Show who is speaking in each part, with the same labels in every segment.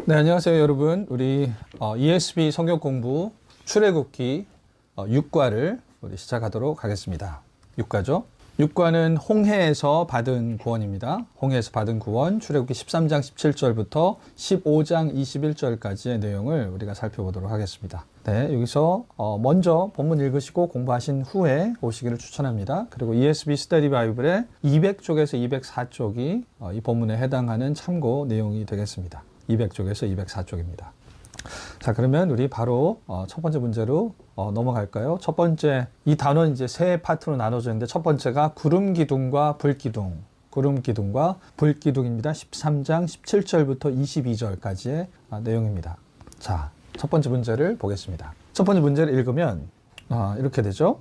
Speaker 1: 네, 안녕하세요, 여러분. 우리 ESV 성경 공부 출애굽기 6과를 우리 시작하도록 하겠습니다. 6과죠. 6과는 홍해에서 받은 구원입니다. 홍해에서 받은 구원, 출애굽기 13장 17절부터 15장 21절까지의 내용을 우리가 살펴보도록 하겠습니다. 네, 여기서 먼저 본문 읽으시고 공부하신 후에 오시기를 추천합니다. 그리고 ESV 스터디 바이블의 200쪽에서 204쪽이 이 본문에 해당하는 참고 내용이 되겠습니다. 200쪽에서 204쪽입니다. 자, 그러면 우리 바로 첫 번째 문제로 넘어갈까요? 첫 번째, 이 단어는 이제 세 파트로 나눠져 있는데 첫 번째가 구름 기둥과 불 기둥, 구름 기둥과 불 기둥입니다. 13장 17절부터 22절까지의 내용입니다. 자, 첫 번째 문제를 보겠습니다. 첫 번째 문제를 읽으면 이렇게 되죠.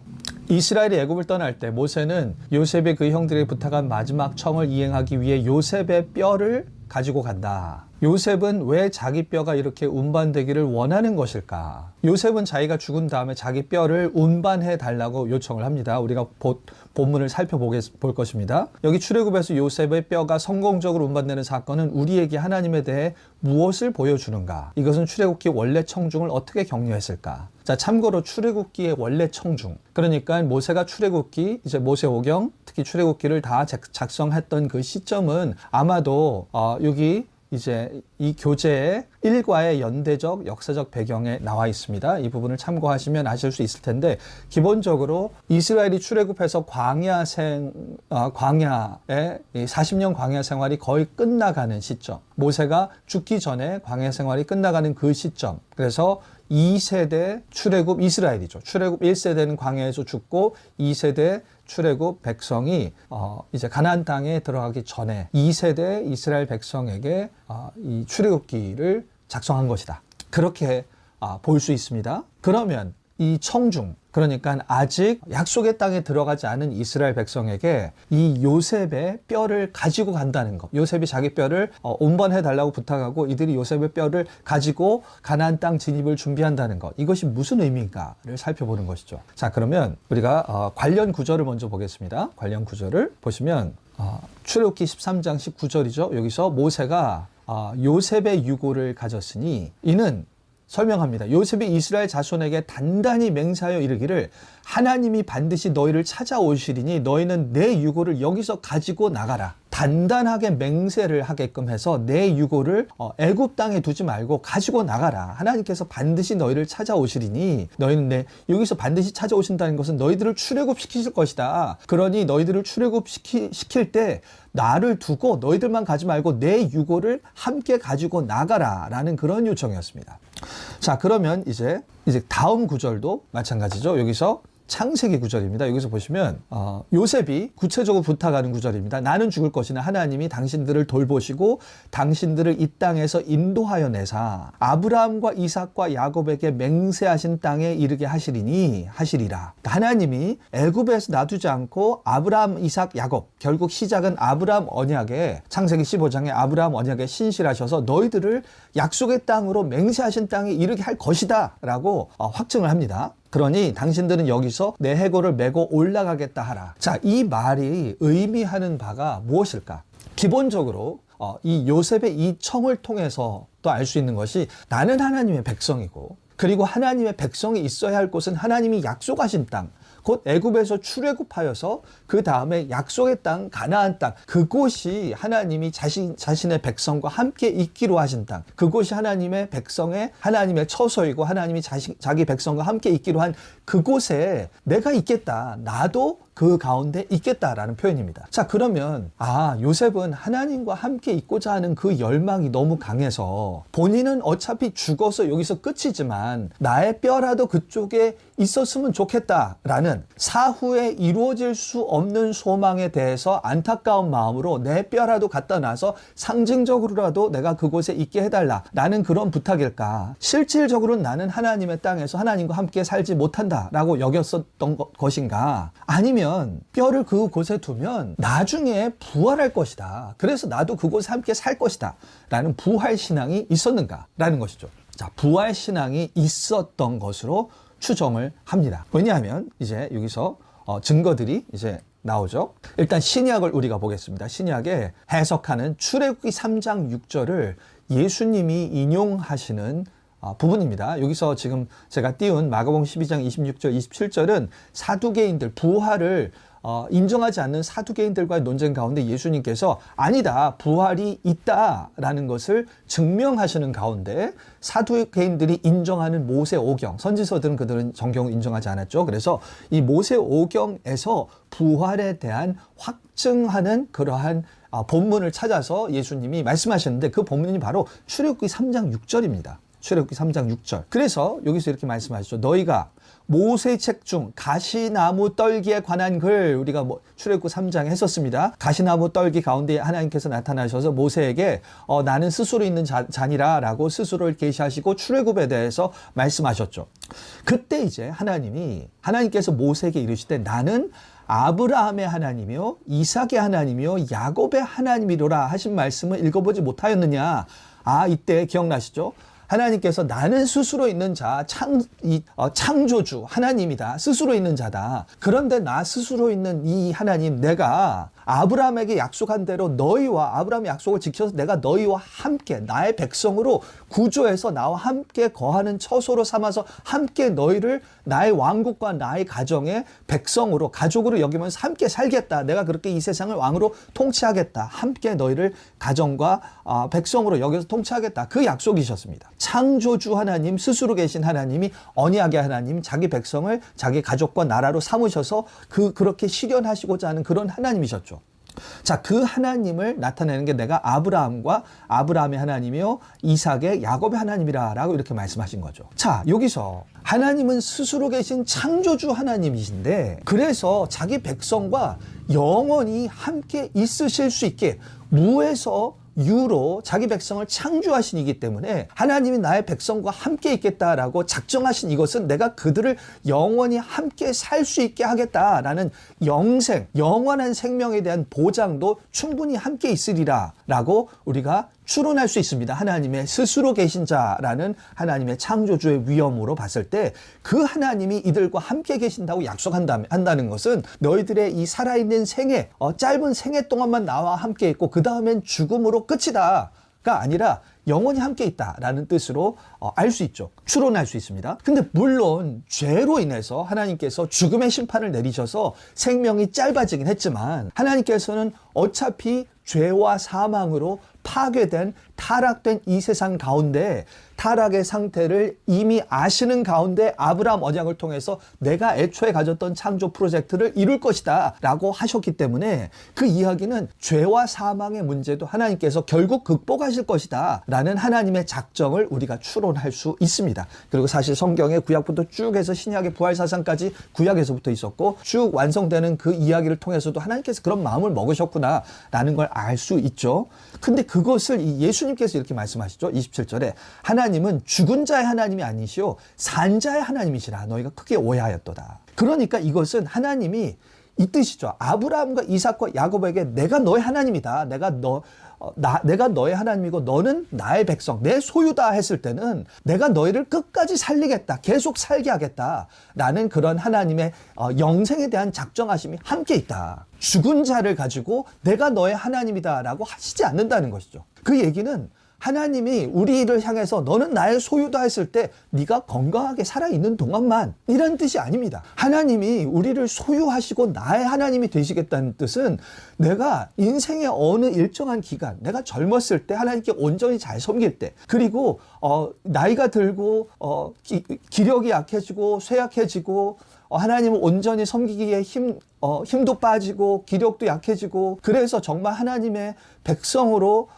Speaker 1: 이스라엘이 애굽을 떠날 때 모세는 요셉의 그 형들에게 부탁한 마지막 청을 이행하기 위해 요셉의 뼈를 가지고 간다. 요셉은 왜 자기 뼈가 이렇게 운반되기를 원하는 것일까? 요셉은 자기가 죽은 다음에 자기 뼈를 운반해 달라고 요청을 합니다. 우리가 본문을 살펴볼 것입니다. 여기 출애굽에서 요셉의 뼈가 성공적으로 운반되는 사건은 우리에게 하나님에 대해 무엇을 보여주는가? 이것은 출애굽기 원래 청중을 어떻게 격려했을까? 자, 참고로 출애굽기의 원래 청중, 그러니까 모세가 출애굽기, 이제 모세오경, 특히 출애굽기를 다 작성했던 그 시점은 아마도 여기 이제 이 교재의 일과의 연대적 역사적 배경에 나와 있습니다. 이 부분을 참고하시면 아실 수 있을 텐데, 기본적으로 이스라엘이 출애굽해서 광야의 40년 광야 생활이 거의 끝나가는 시점, 모세가 죽기 전에 광야 생활이 끝나가는 그 시점, 그래서 2세대 출애굽 이스라엘이죠. 출애굽 1세대는 광야에서 죽고 2세대 출애굽 백성이 이제 가나안 땅에 들어가기 전에 2세대 이스라엘 백성에게 이 출애굽기를 작성한 것이다. 그렇게 볼 수 있습니다. 그러면 이 청중, 그러니까 아직 약속의 땅에 들어가지 않은 이스라엘 백성에게 이 요셉의 뼈를 가지고 간다는 것, 요셉이 자기 뼈를 운반해 달라고 부탁하고 이들이 요셉의 뼈를 가지고 가나안 땅 진입을 준비한다는 것, 이것이 무슨 의미인가를 살펴보는 것이죠. 자, 그러면 우리가 관련 구절을 먼저 보겠습니다. 관련 구절을 보시면 출애굽기 13장 19절이죠. 여기서 모세가 요셉의 유고를 가졌으니 이는 설명합니다. 요셉이 이스라엘 자손에게 단단히 맹세하여 이르기를 하나님이 반드시 너희를 찾아오시리니 너희는 내 유고를 여기서 가지고 나가라. 단단하게 맹세를 하게끔 해서 내 유고를 애굽 땅에 두지 말고 가지고 나가라. 하나님께서 반드시 너희를 찾아오시리니 너희는 여기서 반드시 찾아오신다는 것은 너희들을 출애굽시키실 것이다. 그러니 너희들을 출애굽시킬 때 나를 두고 너희들만 가지 말고 내 유고를 함께 가지고 나가라 라는 그런 요청이었습니다. 자, 그러면 이제 다음 구절도 마찬가지죠. 여기서 창세기 구절입니다. 여기서 보시면 요셉이 구체적으로 부탁하는 구절입니다. 나는 죽을 것이나 하나님이 당신들을 돌보시고 당신들을 이 땅에서 인도하여 내사 아브라함과 이삭과 야곱에게 맹세하신 땅에 이르게 하시리라. 하나님이 애굽에서 놔두지 않고 아브라함, 이삭, 야곱, 결국 시작은 아브라함 언약에, 창세기 15장에 아브라함 언약에 신실하셔서 너희들을 약속의 땅으로 맹세하신 땅에 이르게 할 것이다 라고 확증을 합니다. 그러니 당신들은 여기서 내 해골을 메고 올라가겠다 하라. 자, 이 말이 의미하는 바가 무엇일까? 기본적으로 이 요셉의 이 청을 통해서 또 알 수 있는 것이 나는 하나님의 백성이고, 그리고 하나님의 백성이 있어야 할 곳은 하나님이 약속하신 땅, 곧 애굽에서 출애굽하여서 그 다음에 약속의 땅, 가나안 땅, 그곳이 하나님이 자신의 백성과 함께 있기로 하신 땅, 그곳이 하나님의 처소이고 하나님이 자기 백성과 함께 있기로 한 그곳에 내가 있겠다, 나도 그 가운데 있겠다라는 표현입니다. 자, 그러면 요셉은 하나님과 함께 있고자 하는 그 열망이 너무 강해서 본인은 어차피 죽어서 여기서 끝이지만 나의 뼈라도 그쪽에 있었으면 좋겠다라는 사후에 이루어질 수 없는 소망에 대해서 안타까운 마음으로 내 뼈라도 갖다 놔서 상징적으로라도 내가 그곳에 있게 해달라 라는 그런 부탁일까? 실질적으로는 나는 하나님의 땅에서 하나님과 함께 살지 못한다라고 여겼었던 것인가? 아니면 뼈를 그곳에 두면 나중에 부활할 것이다. 그래서 나도 그곳에 함께 살 것이다. 라는 부활 신앙이 있었는가? 라는 것이죠. 자, 부활 신앙이 있었던 것으로 추정을 합니다. 왜냐하면 이제 여기서 증거들이 이제 나오죠. 일단 신약을 우리가 보겠습니다. 신약에 해석하는 출애굽기 3장 6절을 예수님이 인용하시는 부분입니다. 여기서 지금 제가 띄운 마가복음 12장 26절, 27절은 사두개인들, 부활을 인정하지 않는 사두개인들과의 논쟁 가운데 예수님께서 아니다, 부활이 있다라는 것을 증명하시는 가운데 사두개인들이 인정하는 모세오경, 선지서들은 그들은 정경을 인정하지 않았죠. 그래서 이 모세오경에서 부활에 대한 확증하는 그러한 본문을 찾아서 예수님이 말씀하셨는데 그 본문이 바로 출애굽기 3장 6절입니다. 출애굽기 3장 6절. 그래서 여기서 이렇게 말씀하시죠. 너희가 모세 책 중 가시나무 떨기에 관한 글, 우리가 출애굽기 3장에 했었습니다. 가시나무 떨기 가운데 하나님께서 나타나셔서 모세에게 나는 스스로 있는 자니라 라고 스스로를 계시하시고 출애굽에 대해서 말씀하셨죠. 그때 이제 하나님께서 모세에게 이르시되 나는 아브라함의 하나님이요 이삭의 하나님이요 야곱의 하나님이로라 하신 말씀을 읽어보지 못하였느냐. 이때 기억나시죠? 하나님께서 나는 스스로 있는 자, 창조주 하나님이다. 스스로 있는 자다. 그런데 나 스스로 있는 이 하나님, 내가 아브라함에게 약속한 대로 너희와 아브라함의 약속을 지켜서 내가 너희와 함께 나의 백성으로 구조해서 나와 함께 거하는 처소로 삼아서 함께 너희를 나의 왕국과 나의 가정의 백성으로 가족으로 여기면서 함께 살겠다. 내가 그렇게 이 세상을 왕으로 통치하겠다. 함께 너희를 가정과 백성으로 여기서 통치하겠다. 그 약속이셨습니다. 창조주 하나님, 스스로 계신 하나님이 언약의 하나님, 자기 백성을 자기 가족과 나라로 삼으셔서 그렇게 실현하시고자 하는 그런 하나님이셨죠. 자, 그 하나님을 나타내는 게 내가 아브라함의 하나님이요 이삭의 야곱의 하나님이라 라고 이렇게 말씀하신 거죠. 자, 여기서 하나님은 스스로 계신 창조주 하나님이신데 그래서 자기 백성과 영원히 함께 있으실 수 있게 무에서 유로 자기 백성을 창조하신 이기 때문에 하나님이 나의 백성과 함께 있겠다라고 작정하신 이것은 내가 그들을 영원히 함께 살 수 있게 하겠다라는 영원한 생명에 대한 보장도 충분히 함께 있으리라 라고 우리가 추론할 수 있습니다. 하나님의 스스로 계신 자라는 하나님의 창조주의 위엄으로 봤을 때 그 하나님이 이들과 함께 계신다고 약속한다는 것은 너희들의 이 살아있는 생애, 짧은 생애 동안만 나와 함께 있고 그 다음엔 죽음으로 끝이다가 아니라 영원히 함께 있다라는 뜻으로 알 수 있죠. 추론할 수 있습니다. 근데 물론 죄로 인해서 하나님께서 죽음의 심판을 내리셔서 생명이 짧아지긴 했지만 하나님께서는 어차피 죄와 사망으로 파괴된 타락된 이 세상 가운데 타락의 상태를 이미 아시는 가운데 아브라함 언약을 통해서 내가 애초에 가졌던 창조 프로젝트를 이룰 것이다 라고 하셨기 때문에 그 이야기는 죄와 사망의 문제도 하나님께서 결국 극복하실 것이다 라는 하나님의 작정을 우리가 추론할 수 있습니다. 그리고 사실 성경의 구약부터 쭉 해서 신약의 부활사상까지 구약에서부터 있었고 쭉 완성되는 그 이야기를 통해서도 하나님께서 그런 마음을 먹으셨구나 라는 걸 알 수 있죠. 근데 그것을 예수님께서 이렇게 말씀하시죠. 27절에 하나님은 죽은 자의 하나님이 아니시오 산 자의 하나님이시라 너희가 크게 오해하였도다. 그러니까 이것은 하나님이 이 뜻이죠. 아브라함과 이삭과 야곱에게 내가 너의 하나님이다. 내가 너의 하나님이고 너는 나의 백성, 내 소유다 했을 때는 내가 너희를 끝까지 살리겠다. 계속 살게 하겠다. 라는 그런 하나님의 영생에 대한 작정하심이 함께 있다. 죽은 자를 가지고 내가 너의 하나님이다 라고 하시지 않는다는 것이죠. 그 얘기는 하나님이 우리를 향해서 너는 나의 소유다 했을 때 네가 건강하게 살아있는 동안만 이런 뜻이 아닙니다. 하나님이 우리를 소유하시고 나의 하나님이 되시겠다는 뜻은 내가 인생의 어느 일정한 기간 내가 젊었을 때 하나님께 온전히 잘 섬길 때 그리고 나이가 들고 기력이 약해지고 쇠약해지고 하나님을 온전히 섬기기에 힘도 빠지고 기력도 약해지고 그래서 정말 하나님의 백성으로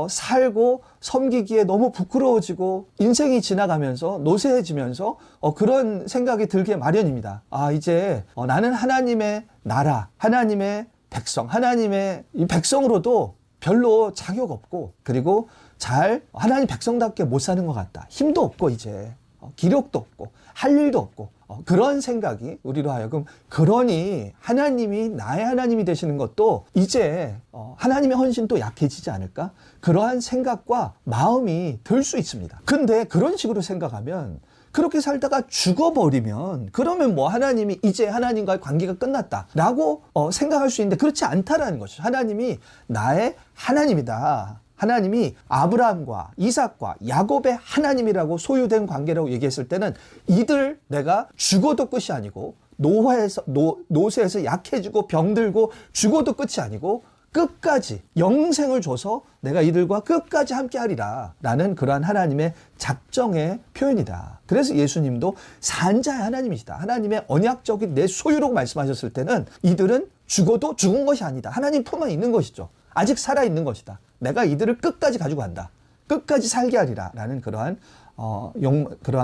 Speaker 1: 살고 섬기기에 너무 부끄러워지고 인생이 지나가면서 노쇠해지면서 그런 생각이 들게 마련입니다. 이제 나는 하나님의 나라, 하나님의 백성, 하나님의 이 백성으로도 별로 자격 없고 그리고 잘 하나님 백성답게 못 사는 것 같다. 힘도 없고 이제 기력도 없고 할 일도 없고 그런 생각이 우리로 하여금 그러니 하나님이 나의 하나님이 되시는 것도 이제 하나님의 헌신도 약해지지 않을까? 그러한 생각과 마음이 들 수 있습니다. 근데 그런 식으로 생각하면 그렇게 살다가 죽어버리면 그러면 하나님이 이제 하나님과의 관계가 끝났다라고 생각할 수 있는데 그렇지 않다라는 것이죠. 하나님이 나의 하나님이다. 하나님이 아브라함과 이삭과 야곱의 하나님이라고 소유된 관계라고 얘기했을 때는 이들 내가 죽어도 끝이 아니고 노쇠에서 약해지고 병들고 죽어도 끝이 아니고 끝까지 영생을 줘서 내가 이들과 끝까지 함께하리라 라는 그러한 하나님의 작정의 표현이다. 그래서 예수님도 산자의 하나님이시다. 하나님의 언약적인 내 소유라고 말씀하셨을 때는 이들은 죽어도 죽은 것이 아니다. 하나님 품 안에 있는 것이죠. 아직 살아있는 것이다. 내가 이들을 끝까지 가지고 간다. 끝까지 살게 하리라 라는 그러한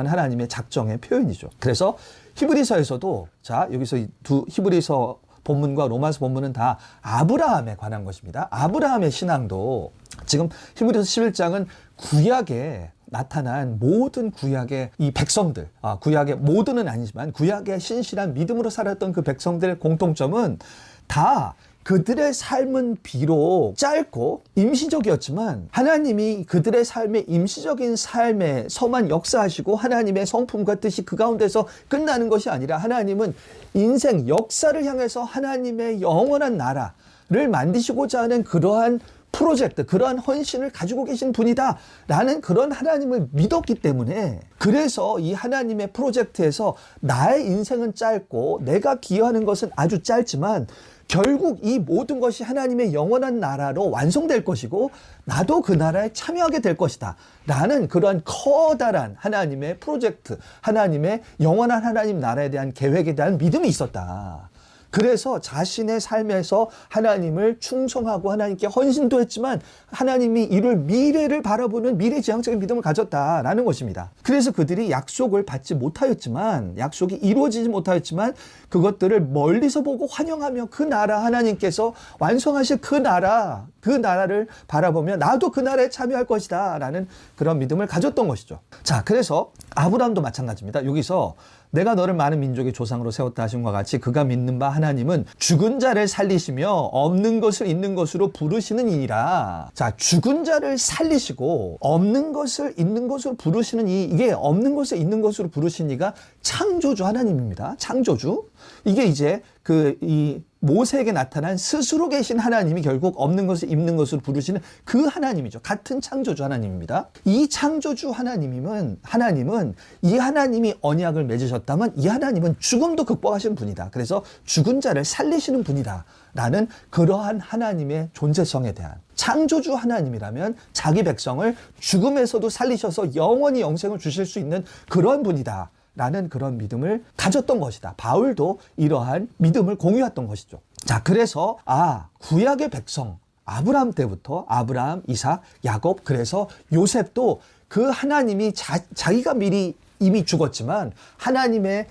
Speaker 1: 하나님의 작정의 표현이죠. 그래서 히브리서에서도 자 여기서 이 두 히브리서 본문과 로마서 본문은 다 아브라함에 관한 것입니다. 아브라함의 신앙도 지금 히브리서 11장은 구약에 나타난 모든 구약의 이 백성들, 구약의 모두는 아니지만 구약의 신실한 믿음으로 살았던 그 백성들의 공통점은 다 그들의 삶은 비록 짧고 임시적이었지만 하나님이 그들의 삶의 임시적인 삶에서만 역사하시고 하나님의 성품과 뜻이 그 가운데서 끝나는 것이 아니라 하나님은 인생 역사를 향해서 하나님의 영원한 나라를 만드시고자 하는 그러한 프로젝트, 그러한 헌신을 가지고 계신 분이다 라는 그런 하나님을 믿었기 때문에 그래서 이 하나님의 프로젝트에서 나의 인생은 짧고 내가 기여하는 것은 아주 짧지만 결국 이 모든 것이 하나님의 영원한 나라로 완성될 것이고 나도 그 나라에 참여하게 될 것이다 라는 그러한 커다란 하나님의 프로젝트, 하나님의 영원한 하나님 나라에 대한 계획에 대한 믿음이 있었다. 그래서 자신의 삶에서 하나님을 충성하고 하나님께 헌신도 했지만 하나님이 이룰 미래를 바라보는 미래지향적인 믿음을 가졌다라는 것입니다. 그래서 그들이 약속을 받지 못하였지만 약속이 이루어지지 못하였지만 그것들을 멀리서 보고 환영하며 그 나라 하나님께서 완성하실 그 나라를 바라보며 나도 그 나라에 참여할 것이다 라는 그런 믿음을 가졌던 것이죠. 자, 그래서 아브라함도 마찬가지입니다. 여기서 내가 너를 많은 민족의 조상으로 세웠다 하신 것과 같이 그가 믿는 바 하나님은 죽은 자를 살리시며 없는 것을 있는 것으로 부르시는 이니라. 자, 죽은 자를 살리시고 없는 것을 있는 것으로 부르시는 이게 없는 것을 있는 것으로 부르신 이가 창조주 하나님입니다. 창조주. 이게 이제 이 모세에게 나타난 스스로 계신 하나님이 결국 없는 것을 있는 것으로 부르시는 그 하나님이죠. 같은 창조주 하나님입니다. 이 창조주 하나님은 이 하나님이 언약을 맺으셨다면 이 하나님은 죽음도 극복하신 분이다. 그래서 죽은 자를 살리시는 분이다 라는 그러한 하나님의 존재성에 대한 창조주 하나님이라면 자기 백성을 죽음에서도 살리셔서 영원히 영생을 주실 수 있는 그런 분이다 라는 그런 믿음을 가졌던 것이다. 바울도 이러한 믿음을 공유했던 것이죠. 자, 그래서 구약의 백성 아브라함 때부터 아브라함, 이삭, 야곱, 그래서 요셉도 그 하나님이 자기가 미리 이미 죽었지만 하나님의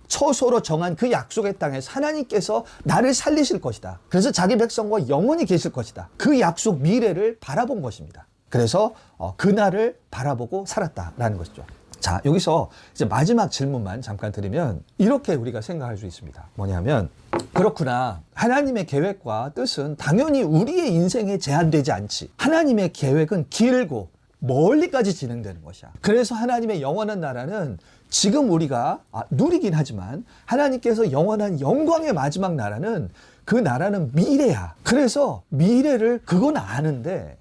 Speaker 1: 처소로 정한 그 약속의 땅에서 하나님께서 나를 살리실 것이다. 그래서 자기 백성과 영원히 계실 것이다. 그 약속 미래를 바라본 것입니다. 그래서 그날을 바라보고 살았다라는 것이죠. 자, 여기서 이제 마지막 질문만 잠깐 드리면 이렇게 우리가 생각할 수 있습니다. 뭐냐면 그렇구나. 하나님의 계획과 뜻은 당연히 우리의 인생에 제한되지 않지. 하나님의 계획은 길고 멀리까지 진행되는 것이야. 그래서 하나님의 영원한 나라는 지금 우리가 누리긴 하지만 하나님께서 영원한 영광의 마지막 나라는 그 나라는 미래야. 그래서 미래를 그건 아는데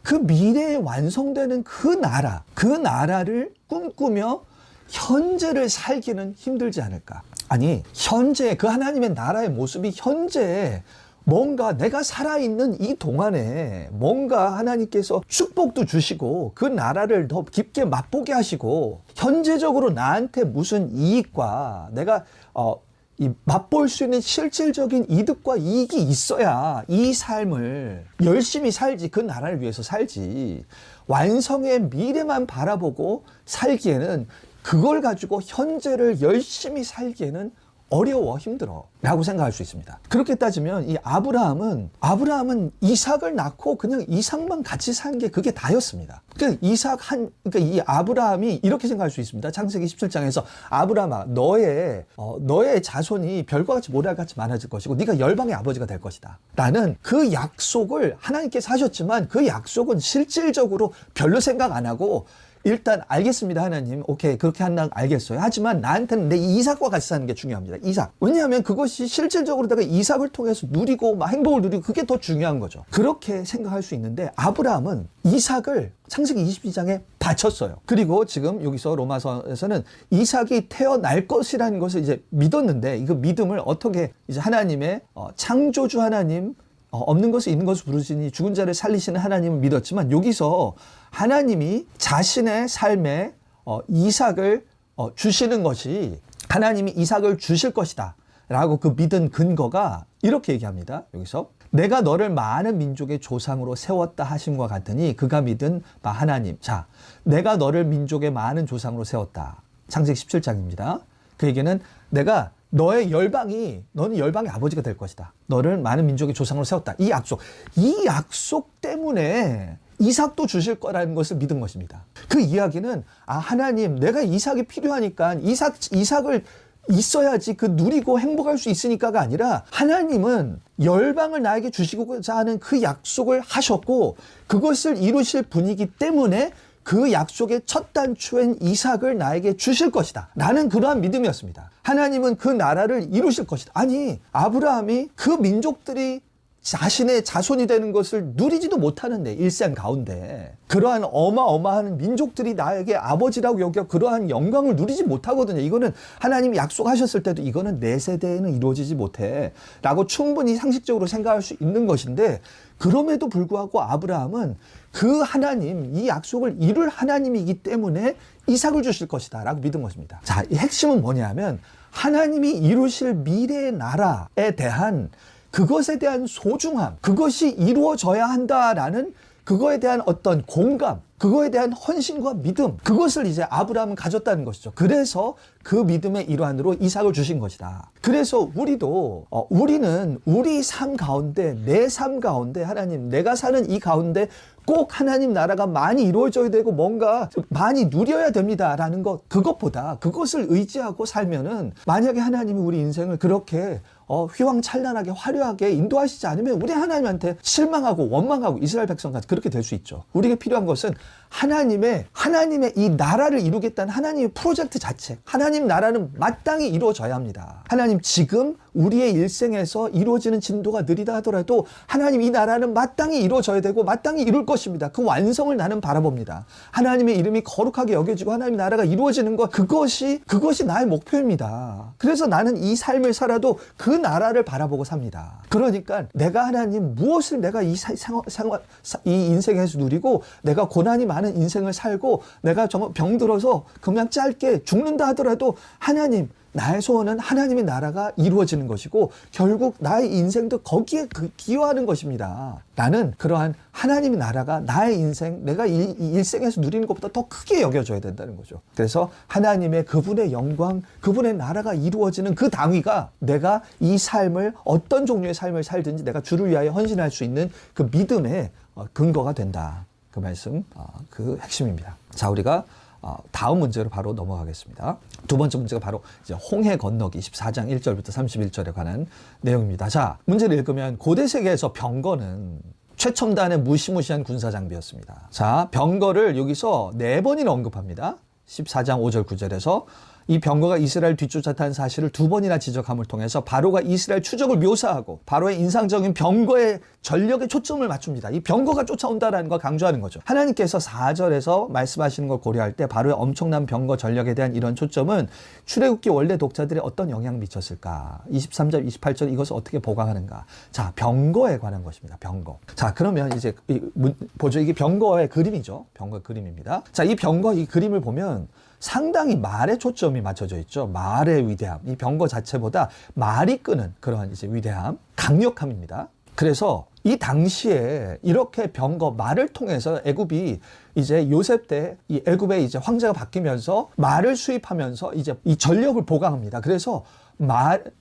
Speaker 1: 그 미래에 완성되는 그 나라를 꿈꾸며 현재를 살기는 힘들지 않을까. 아니, 현재 그 하나님의 나라의 모습이 현재 뭔가 내가 살아있는 이 동안에 뭔가 하나님께서 축복도 주시고 그 나라를 더 깊게 맛보게 하시고 현재적으로 나한테 무슨 이익과 내가 맛볼 수 있는 실질적인 이득과 이익이 있어야 이 삶을 열심히 살지, 그 나라를 위해서 살지. 완성의 미래만 바라보고 살기에는 그걸 가지고 현재를 열심히 살기에는 어려워, 힘들어 라고 생각할 수 있습니다. 그렇게 따지면 이 아브라함은 이삭을 낳고 그냥 이삭만 같이 산 게 그게 다였습니다. 그러니까 이 아브라함이 이렇게 생각할 수 있습니다. 창세기 17장에서 아브라함아, 너의 자손이 별과 같이 모래같이 많아질 것이고 네가 열방의 아버지가 될 것이다 라는 그 약속을 하나님께서 하셨지만 그 약속은 실질적으로 별로 생각 안 하고 일단 알겠습니다 하나님, 오케이 그렇게 한다 알겠어요. 하지만 나한테는 내 이삭과 같이 사는 게 중요합니다. 이삭. 왜냐하면 그것이 실질적으로 내가 이삭을 통해서 누리고 막 행복을 누리고 그게 더 중요한 거죠. 그렇게 생각할 수 있는데 아브라함은 이삭을 창세기 22장에 바쳤어요. 그리고 지금 여기서 로마서에서는 이삭이 태어날 것이라는 것을 이제 믿었는데, 이거 믿음을 어떻게 이제 하나님의 창조주 하나님, 없는 것을 있는 것을 부르시니 죽은 자를 살리시는 하나님을 믿었지만, 여기서 하나님이 자신의 삶에 이삭을 주시는 것이, 하나님이 이삭을 주실 것이다 라고 그 믿은 근거가 이렇게 얘기합니다. 여기서 내가 너를 많은 민족의 조상으로 세웠다 하심과 같으니 그가 믿은 바 하나님. 자, 내가 너를 민족의 많은 조상으로 세웠다. 창세기 17장입니다. 그 얘기는 내가 너의 열방이, 너는 열방의 아버지가 될 것이다. 너를 많은 민족의 조상으로 세웠다. 이 약속 때문에 이삭도 주실 거라는 것을 믿은 것입니다. 그 이야기는 하나님, 내가 이삭이 필요하니까 이삭을 있어야지 그 누리고 행복할 수 있으니까가 아니라, 하나님은 열방을 나에게 주시고자 하는 그 약속을 하셨고 그것을 이루실 분이기 때문에 그 약속의 첫 단추인 이삭을 나에게 주실 것이다 라는 그러한 믿음이었습니다. 하나님은 그 나라를 이루실 것이다. 아니, 아브라함이 그 민족들이 자신의 자손이 되는 것을 누리지도 못하는데, 일생 가운데 그러한 어마어마한 민족들이 나에게 아버지라고 여겨 그러한 영광을 누리지 못하거든요. 이거는 하나님이 약속하셨을 때도 이거는 내 세대에는 이루어지지 못해 라고 충분히 상식적으로 생각할 수 있는 것인데, 그럼에도 불구하고 아브라함은 그 하나님, 이 약속을 이룰 하나님이기 때문에 이삭을 주실 것이다 라고 믿은 것입니다. 자, 이 핵심은 뭐냐면 하나님이 이루실 미래의 나라에 대한 그것에 대한 소중함, 그것이 이루어져야 한다라는 그거에 대한 어떤 공감, 그거에 대한 헌신과 믿음, 그것을 이제 아브라함은 가졌다는 것이죠. 그래서 그 믿음의 일환으로 이삭을 주신 것이다. 그래서 우리는 우리 삶 가운데, 내 삶 가운데, 하나님, 내가 사는 이 가운데 꼭 하나님 나라가 많이 이루어져야 되고 뭔가 많이 누려야 됩니다라는 것, 그것보다 그것을 의지하고 살면은, 만약에 하나님이 우리 인생을 그렇게 휘황찬란하게 화려하게 인도하시지 않으면 우리 하나님한테 실망하고 원망하고 이스라엘 백성같이 그렇게 될 수 있죠. 우리에게 필요한 것은 하나님의 이 나라를 이루겠다는 하나님의 프로젝트 자체, 하나님 나라는 마땅히 이루어져야 합니다. 하나님, 지금 우리의 일생에서 이루어지는 진도가 느리다 하더라도 하나님 이 나라는 마땅히 이루어져야 되고 마땅히 이룰 것입니다. 그 완성을 나는 바라봅니다. 하나님의 이름이 거룩하게 여겨지고 하나님 나라가 이루어지는 것, 그것이 나의 목표입니다. 그래서 나는 이 삶을 살아도 그 나라를 바라보고 삽니다. 그러니까 내가 하나님 무엇을 내가 이 인생에서 누리고, 내가 고난이 많은 인생을 살고, 내가 정말 병들어서 그냥 짧게 죽는다 하더라도 하나님, 나의 소원은 하나님의 나라가 이루어지는 것이고 결국 나의 인생도 거기에 기여하는 것입니다. 나는 그러한 하나님의 나라가 나의 인생, 내가 이 일생에서 누리는 것보다 더 크게 여겨져야 된다는 거죠. 그래서 하나님의 그분의 영광, 그분의 나라가 이루어지는 그 당위가 내가 이 삶을, 어떤 종류의 삶을 살든지 내가 주를 위하여 헌신할 수 있는 그 믿음의 근거가 된다. 그 말씀, 그 핵심입니다. 자, 우리가 다음 문제로 바로 넘어가겠습니다. 두 번째 문제가 바로 이제 홍해 건너기 24장 1절부터 31절에 관한 내용입니다. 자, 문제를 읽으면 고대 세계에서 병거는 최첨단의 무시무시한 군사 장비였습니다. 자, 병거를 여기서 4번이나 언급합니다. 14장 5절 9절에서 이 병거가 이스라엘 뒤쫓아탄 사실을 2번이나 지적함을 통해서 바로가 이스라엘 추적을 묘사하고 바로의 인상적인 병거의 전력에 초점을 맞춥니다. 이 병거가 쫓아온다라는 걸 강조하는 거죠. 하나님께서 4절에서 말씀하시는 걸 고려할 때 바로의 엄청난 병거 전력에 대한 이런 초점은 출애굽기 원래 독자들의 어떤 영향을 미쳤을까? 23절, 28절 이것을 어떻게 보강하는가? 자, 병거에 관한 것입니다. 병거. 자, 그러면 이제 보죠. 이게 병거의 그림이죠. 병거의 그림입니다. 자, 이 병거 이 그림을 보면 상당히 말에 초점이 맞춰져 있죠. 말의 위대함. 이 병거 자체보다 말이 끄는 그런 이제 위대함, 강력함입니다. 그래서 이 당시에 이렇게 병거, 말을 통해서 애굽이 이제 요셉 때 이 애굽의 이제 황제가 바뀌면서 말을 수입하면서 이제 이 전력을 보강합니다. 그래서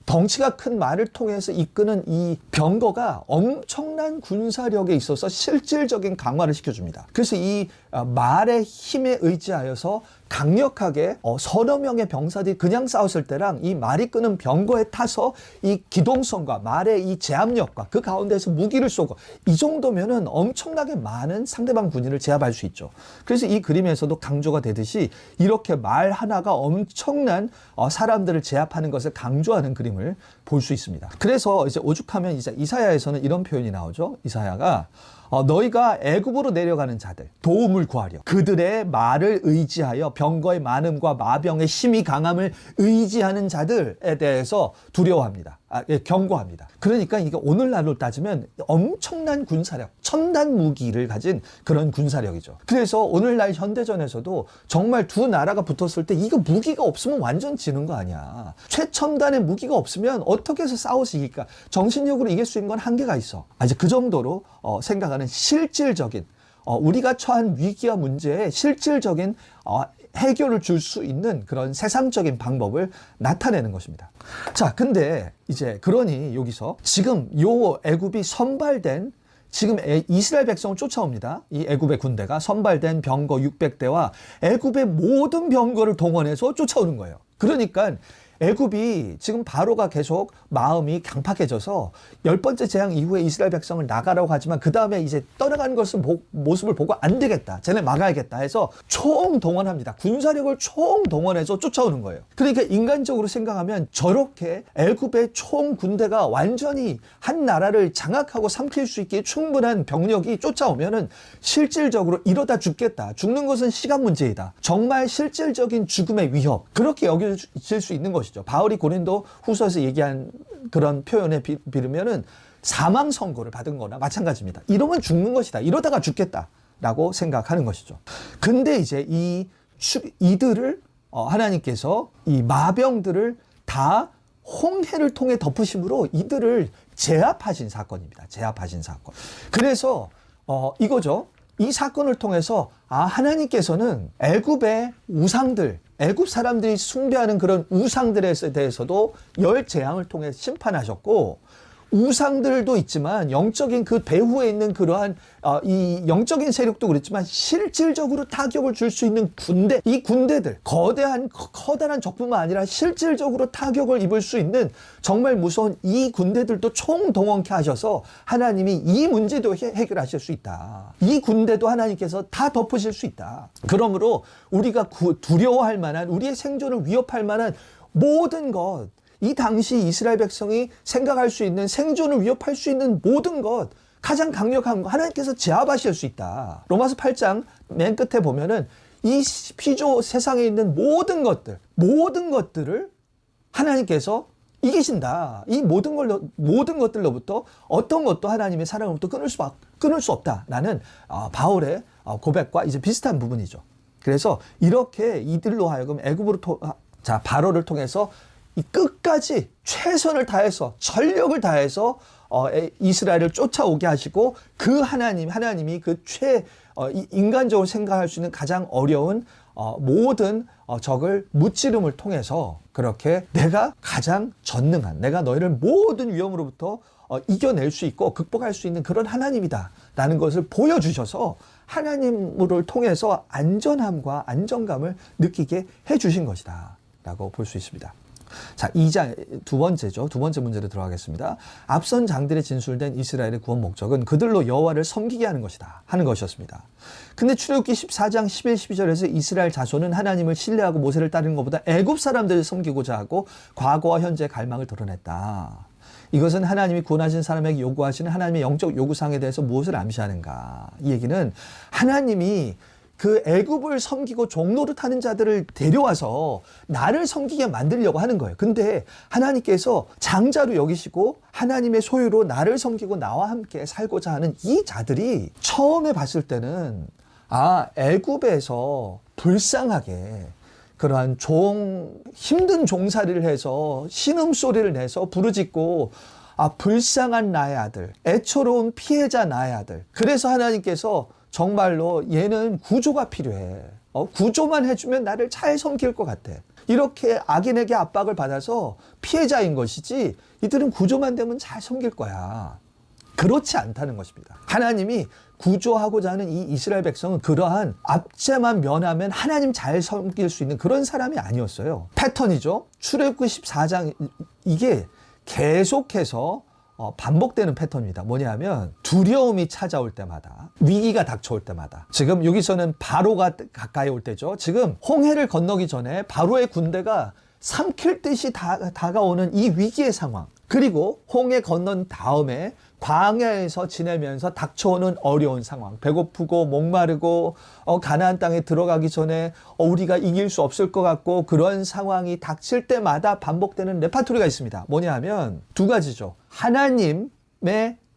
Speaker 1: 덩치가 큰 말을 통해서 이끄는 이 병거가 엄청난 군사력에 있어서 실질적인 강화를 시켜줍니다. 그래서 이 말의 힘에 의지하여서 강력하게 서너 명의 병사들이 그냥 싸웠을 때랑 이 말이 끄는 병거에 타서 이 기동성과 말의 이 제압력과 그 가운데서 무기를 쏘고 이 정도면은 엄청나게 많은 상대방 군인을 제압할 수 있죠. 그래서 이 그림에서도 강조가 되듯이 이렇게 말 하나가 엄청난 사람들을 제압하는 것을 강조하는 그림을 볼 수 있습니다. 그래서 이제 오죽하면 이제 이사야에서는 이런 표현이 나오죠. 이사야가 너희가 애굽으로 내려가는 자들 도움을 구하려 그들의 말을 의지하여 병거의 많음과 마병의 힘이 강함을 의지하는 자들에 대해서 두려워합니다. 경고합니다. 그러니까 이게 오늘날로 따지면 엄청난 군사력, 첨단 무기를 가진 그런 군사력이죠. 그래서 오늘날 현대전에서도 정말 두 나라가 붙었을 때 이거 무기가 없으면 완전 지는 거 아니야. 최첨단의 무기가 없으면 어떻게 해서 싸워서 이길까? 정신력으로 이길 수 있는 건 한계가 있어. 이제 그 정도로 생각하는 실질적인 우리가 처한 위기와 문제에 실질적인 해결을 줄 수 있는 그런 세상적인 방법을 나타내는 것입니다. 자, 근데 이제 그러니 여기서 지금 요 애굽이 선발된 지금 이스라엘 백성을 쫓아옵니다. 이 애굽의 군대가 선발된 병거 600대와 애굽의 모든 병거를 동원해서 쫓아오는 거예요. 그러니까 애굽이 지금 바로가 계속 마음이 강팍해져서 10번째 재앙 이후에 이스라엘 백성을 나가라고 하지만 그 다음에 이제 떠나가는 것을 모습을 보고 안 되겠다. 쟤네 막아야겠다 해서 총동원합니다. 군사력을 총동원해서 쫓아오는 거예요. 그러니까 인간적으로 생각하면 저렇게 애굽의 총 군대가 완전히 한 나라를 장악하고 삼킬 수 있게 충분한 병력이 쫓아오면은 실질적으로 이러다 죽겠다. 죽는 것은 시간 문제이다. 정말 실질적인 죽음의 위협. 그렇게 여겨질 수 있는 것이죠. 바울이 고린도 후서에서 얘기한 그런 표현에 비르면은 사망 선고를 받은 거나 마찬가지입니다. 이러면 죽는 것이다. 이러다가 죽겠다라고 생각하는 것이죠. 근데 이제 이들을 하나님께서 이 마병들을 다 홍해를 통해 덮으심으로 이들을 제압하신 사건입니다. 제압하신 사건. 그래서 이거죠. 이 사건을 통해서 하나님께서는 애굽의 우상들, 애굽 사람들이 숭배하는 그런 우상들에 대해서도 열 재앙을 통해 심판하셨고, 우상들도 있지만 영적인 그 배후에 있는 그러한 이 영적인 세력도 그렇지만 실질적으로 타격을 줄 수 있는 군대, 이 군대들 커다란 적뿐만 아니라 실질적으로 타격을 입을 수 있는 정말 무서운 이 군대들도 총동원케 하셔서 하나님이 이 문제도 해결하실 수 있다. 이 군대도 하나님께서 다 덮으실 수 있다. 그러므로 우리가 두려워할 만한, 우리의 생존을 위협할 만한 모든 것, 이 당시 이스라엘 백성이 생각할 수 있는, 생존을 위협할 수 있는 모든 것, 가장 강력한 거 하나님께서 제압하실 수 있다. 로마서 8장 맨 끝에 보면은 이 피조 세상에 있는 모든 것들을 하나님께서 이기신다. 이 모든 것들로부터 어떤 것도 하나님의 사랑으로부터 끊을 수 없다라는 바울의 고백과 이제 비슷한 부분이죠. 그래서 이렇게 이들로 하여금 애굽으로 바로를 통해서 이 끝까지 최선을 다해서 전력을 다해서 이스라엘을 쫓아오게 하시고 그 하나님이 그 인간적으로 생각할 수 있는 가장 어려운 모든 적을 무찌름을 통해서 그렇게 내가 가장 전능한, 내가 너희를 모든 위험으로부터 이겨낼 수 있고 극복할 수 있는 그런 하나님이다 라는 것을 보여주셔서 하나님을 통해서 안전함과 안정감을 느끼게 해주신 것이다 라고 볼 수 있습니다. 자, 2장 두 번째죠. 두 번째 문제로 들어가겠습니다. 앞선 장들에 진술된 이스라엘의 구원 목적은 그들로 여호와를 섬기게 하는 것이었습니다. 근데 출애굽기 14장 11, 12절에서 이스라엘 자손은 하나님을 신뢰하고 모세를 따르는 것보다 애굽 사람들을 섬기고자 하고 과거와 현재의 갈망을 드러냈다. 이것은 하나님이 구원하신 사람에게 요구하시는 하나님의 영적 요구사항에 대해서 무엇을 암시하는가? 이 얘기는 하나님이 그 애굽을 섬기고 종노릇하는 자들을 데려와서 나를 섬기게 만들려고 하는 거예요. 근데 하나님께서 장자로 여기시고 하나님의 소유로 나를 섬기고 나와 함께 살고자 하는 이 자들이 처음에 봤을 때는 애굽에서 불쌍하게 그러한 힘든 종살이를 해서 신음소리를 내서 부르짖고 불쌍한 나의 아들, 애처로운 피해자 나의 아들. 그래서 하나님께서 정말로 얘는 구조가 필요해. 구조만 해주면 나를 잘 섬길 것 같아. 이렇게 악인에게 압박을 받아서 피해자인 것이지 이들은 구조만 되면 잘 섬길 거야. 그렇지 않다는 것입니다. 하나님이 구조하고자 하는 이 이스라엘 백성은 그러한 압제만 면하면 하나님 잘 섬길 수 있는 그런 사람이 아니었어요. 패턴이죠. 출애굽기 14장 이게 계속해서 반복되는 패턴입니다. 뭐냐면 두려움이 찾아올 때마다, 위기가 닥쳐올 때마다, 지금 여기서는 바로가 가까이 올 때죠. 지금 홍해를 건너기 전에 바로의 군대가 삼킬 듯이 다가오는 이 위기의 상황, 그리고 홍해 건넌 다음에 광야에서 지내면서 닥쳐오는 어려운 상황, 배고프고 목마르고 가나안 땅에 들어가기 전에 우리가 이길 수 없을 것 같고, 그런 상황이 닥칠 때마다 반복되는 레파토리가 있습니다. 뭐냐 하면 두 가지죠. 하나님의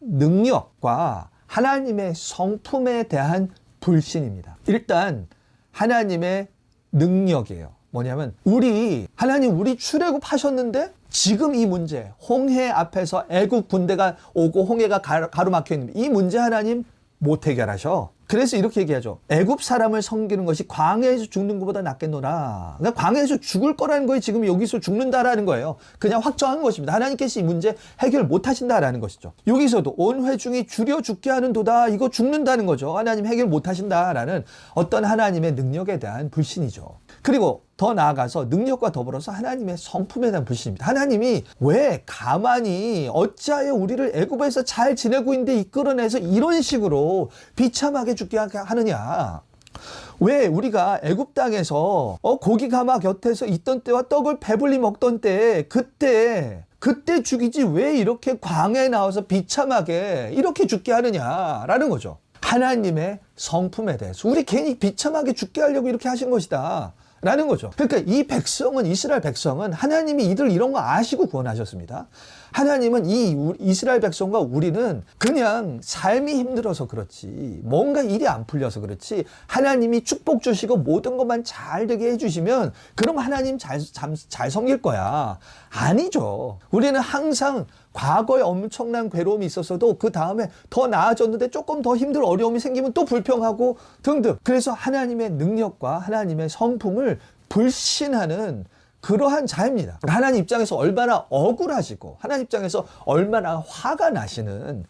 Speaker 1: 능력과 하나님의 성품에 대한 불신입니다. 일단 하나님의 능력이에요. 뭐냐면 하나님 우리 출애굽하셨는데 지금 이 문제, 홍해 앞에서 애국 군대가 오고 홍해가 가로막혀 있는 이 문제 하나님 못 해결하셔. 그래서 이렇게 얘기하죠. 애굽 사람을 섬기는 것이 광야에서 죽는 것보다 낫겠노라. 그러니까 광야에서 죽을 거라는 거예요. 지금 여기서 죽는다라는 거예요. 그냥 확정한 것입니다. 하나님께서 이 문제 해결 못 하신다라는 것이죠. 여기서도 온 회중이 줄여 죽게 하는도다. 이거 죽는다는 거죠. 하나님 해결 못 하신다라는 어떤 하나님의 능력에 대한 불신이죠. 그리고 더 나아가서 능력과 더불어서 하나님의 성품에 대한 불신입니다. 하나님이 왜 가만히 어찌하여 우리를 애굽에서 잘 지내고 있는데 이끌어내서 이런 식으로 비참하게 죽게 하느냐. 왜 우리가 애굽 땅에서 고기 가마 곁에서 있던 때와 떡을 배불리 먹던 때 그때 죽이지 왜 이렇게 광야에 나와서 비참하게 이렇게 죽게 하느냐라는 거죠. 하나님의 성품에 대해서 우리 괜히 비참하게 죽게 하려고 이렇게 하신 것이다 라는 거죠. 그러니까 이 백성은, 이스라엘 백성은 하나님이 이들 이런 거 아시고 구원하셨습니다. 하나님은 이 이스라엘 백성과 우리는 그냥 삶이 힘들어서 그렇지, 뭔가 일이 안 풀려서 그렇지, 하나님이 축복 주시고 모든 것만 잘 되게 해주시면 그럼 하나님 잘 섬길 거야. 아니죠. 우리는 항상 과거에 엄청난 괴로움이 있었어도 그 다음에 더 나아졌는데 조금 더 힘든 어려움이 생기면 또 불평하고 등등. 그래서 하나님의 능력과 하나님의 성품을 불신하는 그러한 자입니다. 하나님 입장에서 얼마나 억울하시고 하나님 입장에서 얼마나 화가 나시는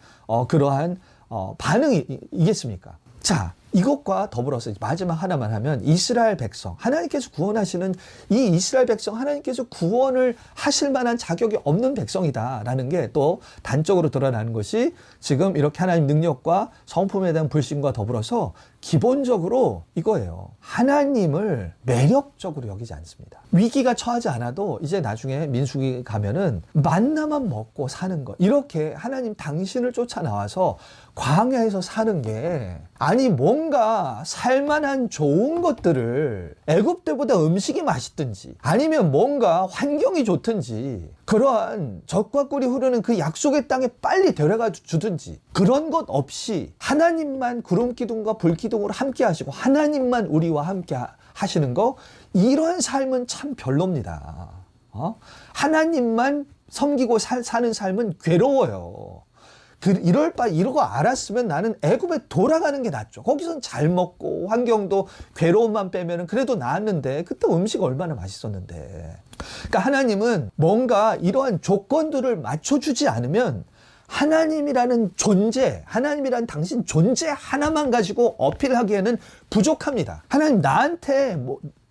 Speaker 1: 그러한 반응이겠습니까? 자, 이것과 더불어서 마지막 하나만 하면 이스라엘 백성, 하나님께서 구원하시는 이 이스라엘 백성, 하나님께서 구원을 하실 만한 자격이 없는 백성이다라는 게 또 단적으로 드러나는 것이 지금 이렇게 하나님 능력과 성품에 대한 불신과 더불어서 기본적으로 이거예요. 하나님을 매력적으로 여기지 않습니다. 위기가 처하지 않아도 이제 나중에 민수기 가면은 만나만 먹고 사는 것, 이렇게 하나님 당신을 쫓아 나와서 광야에서 사는 게, 아니 뭔가 살만한 좋은 것들을 애굽 때보다 음식이 맛있든지 아니면 뭔가 환경이 좋든지 그러한 젖과 꿀이 흐르는 그 약속의 땅에 빨리 데려가 주든지 그런 것 없이 하나님만 구름 기둥과 불 기둥으로 함께 하시고 하나님만 우리와 함께 하시는 거, 이런 삶은 참 별로입니다. 하나님만 섬기고 사는 삶은 괴로워요. 이러고 알았으면 나는 애굽에 돌아가는 게 낫죠. 거기선 잘 먹고 환경도 괴로움만 빼면은 그래도 나았는데 그때 음식 얼마나 맛있었는데. 그러니까 하나님은 뭔가 이러한 조건들을 맞춰주지 않으면 하나님이라는 존재, 하나님이라는 당신 존재 하나만 가지고 어필하기에는 부족합니다. 하나님 나한테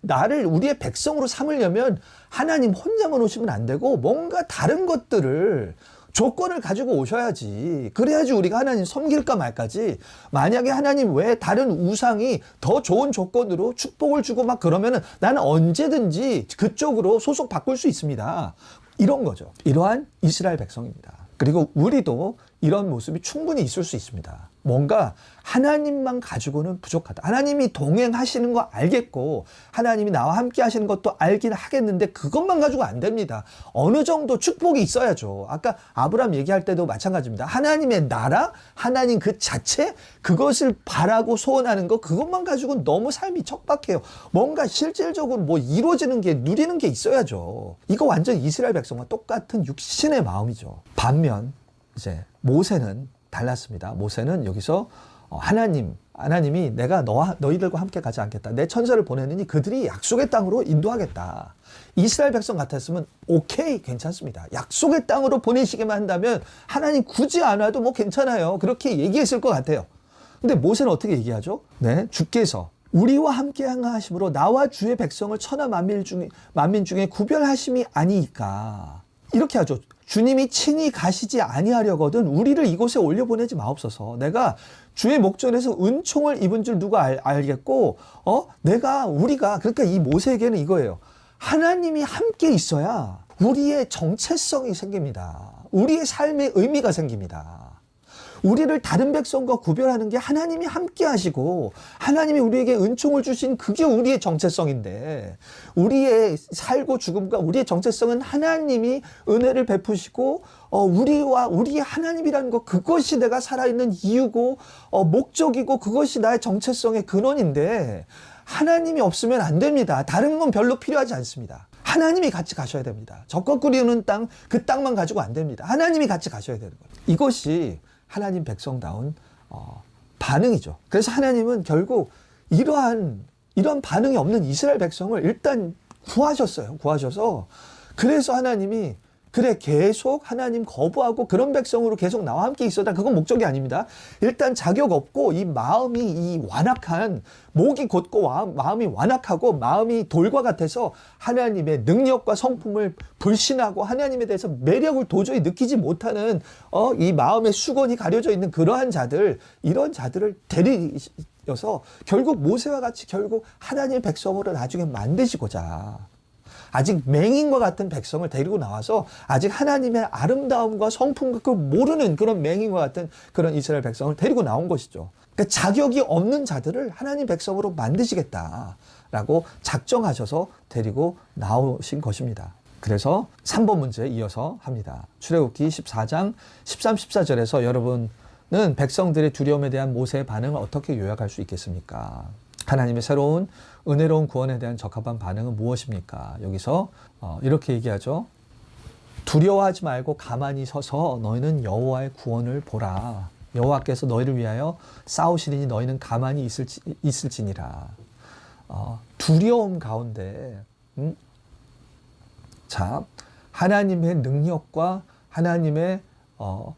Speaker 1: 나를 우리의 백성으로 삼으려면 하나님 혼자만 오시면 안 되고 뭔가 다른 것들을 조건을 가지고 오셔야지. 그래야지 우리가 하나님 섬길까 말까지. 만약에 하나님 외에 다른 우상이 더 좋은 조건으로 축복을 주고 막 그러면은 나는 언제든지 그쪽으로 소속 바꿀 수 있습니다. 이런 거죠. 이러한 이스라엘 백성입니다. 그리고 우리도 이런 모습이 충분히 있을 수 있습니다. 뭔가 하나님만 가지고는 부족하다. 하나님이 동행하시는 거 알겠고 하나님이 나와 함께 하시는 것도 알긴 하겠는데 그것만 가지고 안 됩니다. 어느 정도 축복이 있어야죠. 아까 아브라함 얘기할 때도 마찬가지입니다. 하나님의 나라, 하나님 그 자체, 그것을 바라고 소원하는 거, 그것만 가지고는 너무 삶이 척박해요. 뭔가 실질적으로 이루어지는 게, 누리는 게 있어야죠. 이거 완전 이스라엘 백성과 똑같은 육신의 마음이죠. 반면 이제 모세는 달랐습니다. 모세는 여기서 하나님이 내가 너희들과 함께 가지 않겠다. 내 천사를 보내느니 그들이 약속의 땅으로 인도하겠다. 이스라엘 백성 같았으면 오케이, 괜찮습니다. 약속의 땅으로 보내시기만 한다면 하나님 굳이 안 와도 괜찮아요. 그렇게 얘기했을 것 같아요. 근데 모세는 어떻게 얘기하죠? 네, 주께서 우리와 함께 행하심으로 나와 주의 백성을 천하 만민 중에 구별하심이 아니이까. 이렇게 하죠. 주님이 친히 가시지 아니하려거든 우리를 이곳에 올려보내지 마옵소서. 내가 주의 목전에서 은총을 입은 줄 누가 알겠고, 우리가, 그러니까 이 모세에게는 이거예요. 하나님이 함께 있어야 우리의 정체성이 생깁니다. 우리의 삶의 의미가 생깁니다. 우리를 다른 백성과 구별하는 게 하나님이 함께 하시고 하나님이 우리에게 은총을 주신 그게 우리의 정체성인데, 우리의 살고 죽음과 우리의 정체성은 하나님이 은혜를 베푸시고 우리의 하나님이라는 것, 그것이 내가 살아있는 이유고 목적이고 그것이 나의 정체성의 근원인데, 하나님이 없으면 안 됩니다. 다른 건 별로 필요하지 않습니다. 하나님이 같이 가셔야 됩니다. 적과 꿀이는 땅, 그 땅만 가지고 안 됩니다. 하나님이 같이 가셔야 되는 거예요. 이것이 하나님 백성다운 반응이죠. 그래서 하나님은 결국 이러한 반응이 없는 이스라엘 백성을 일단 구하셨어요. 구하셔서, 그래서 하나님이 그래 계속 하나님 거부하고 그런 백성으로 계속 나와 함께 있어다. 그건 목적이 아닙니다. 일단 자격 없고 이 마음이 이 완악한, 목이 곧고 마음이 완악하고 마음이 돌과 같아서 하나님의 능력과 성품을 불신하고 하나님에 대해서 매력을 도저히 느끼지 못하는 이 마음의 수건이 가려져 있는 그러한 자들, 이런 자들을 데리셔서 결국 모세와 같이 결국 하나님의 백성으로 나중에 만드시고자, 아직 맹인과 같은 백성을 데리고 나와서 아직 하나님의 아름다움과 성품과 그걸 모르는 그런 맹인과 같은 그런 이스라엘 백성을 데리고 나온 것이죠. 그러니까 자격이 없는 자들을 하나님 백성으로 만드시겠다라고 작정하셔서 데리고 나오신 것입니다. 그래서 3번 문제 이어서 합니다. 출애굽기 14장 13, 14절에서 여러분은 백성들의 두려움에 대한 모세의 반응을 어떻게 요약할 수 있겠습니까? 하나님의 새로운 은혜로운 구원에 대한 적합한 반응은 무엇입니까? 여기서 이렇게 얘기하죠. 두려워하지 말고 가만히 서서 너희는 여호와의 구원을 보라. 여호와께서 너희를 위하여 싸우시리니 너희는 가만히 있을지니라. 두려움 가운데 자, 하나님의 능력과 하나님의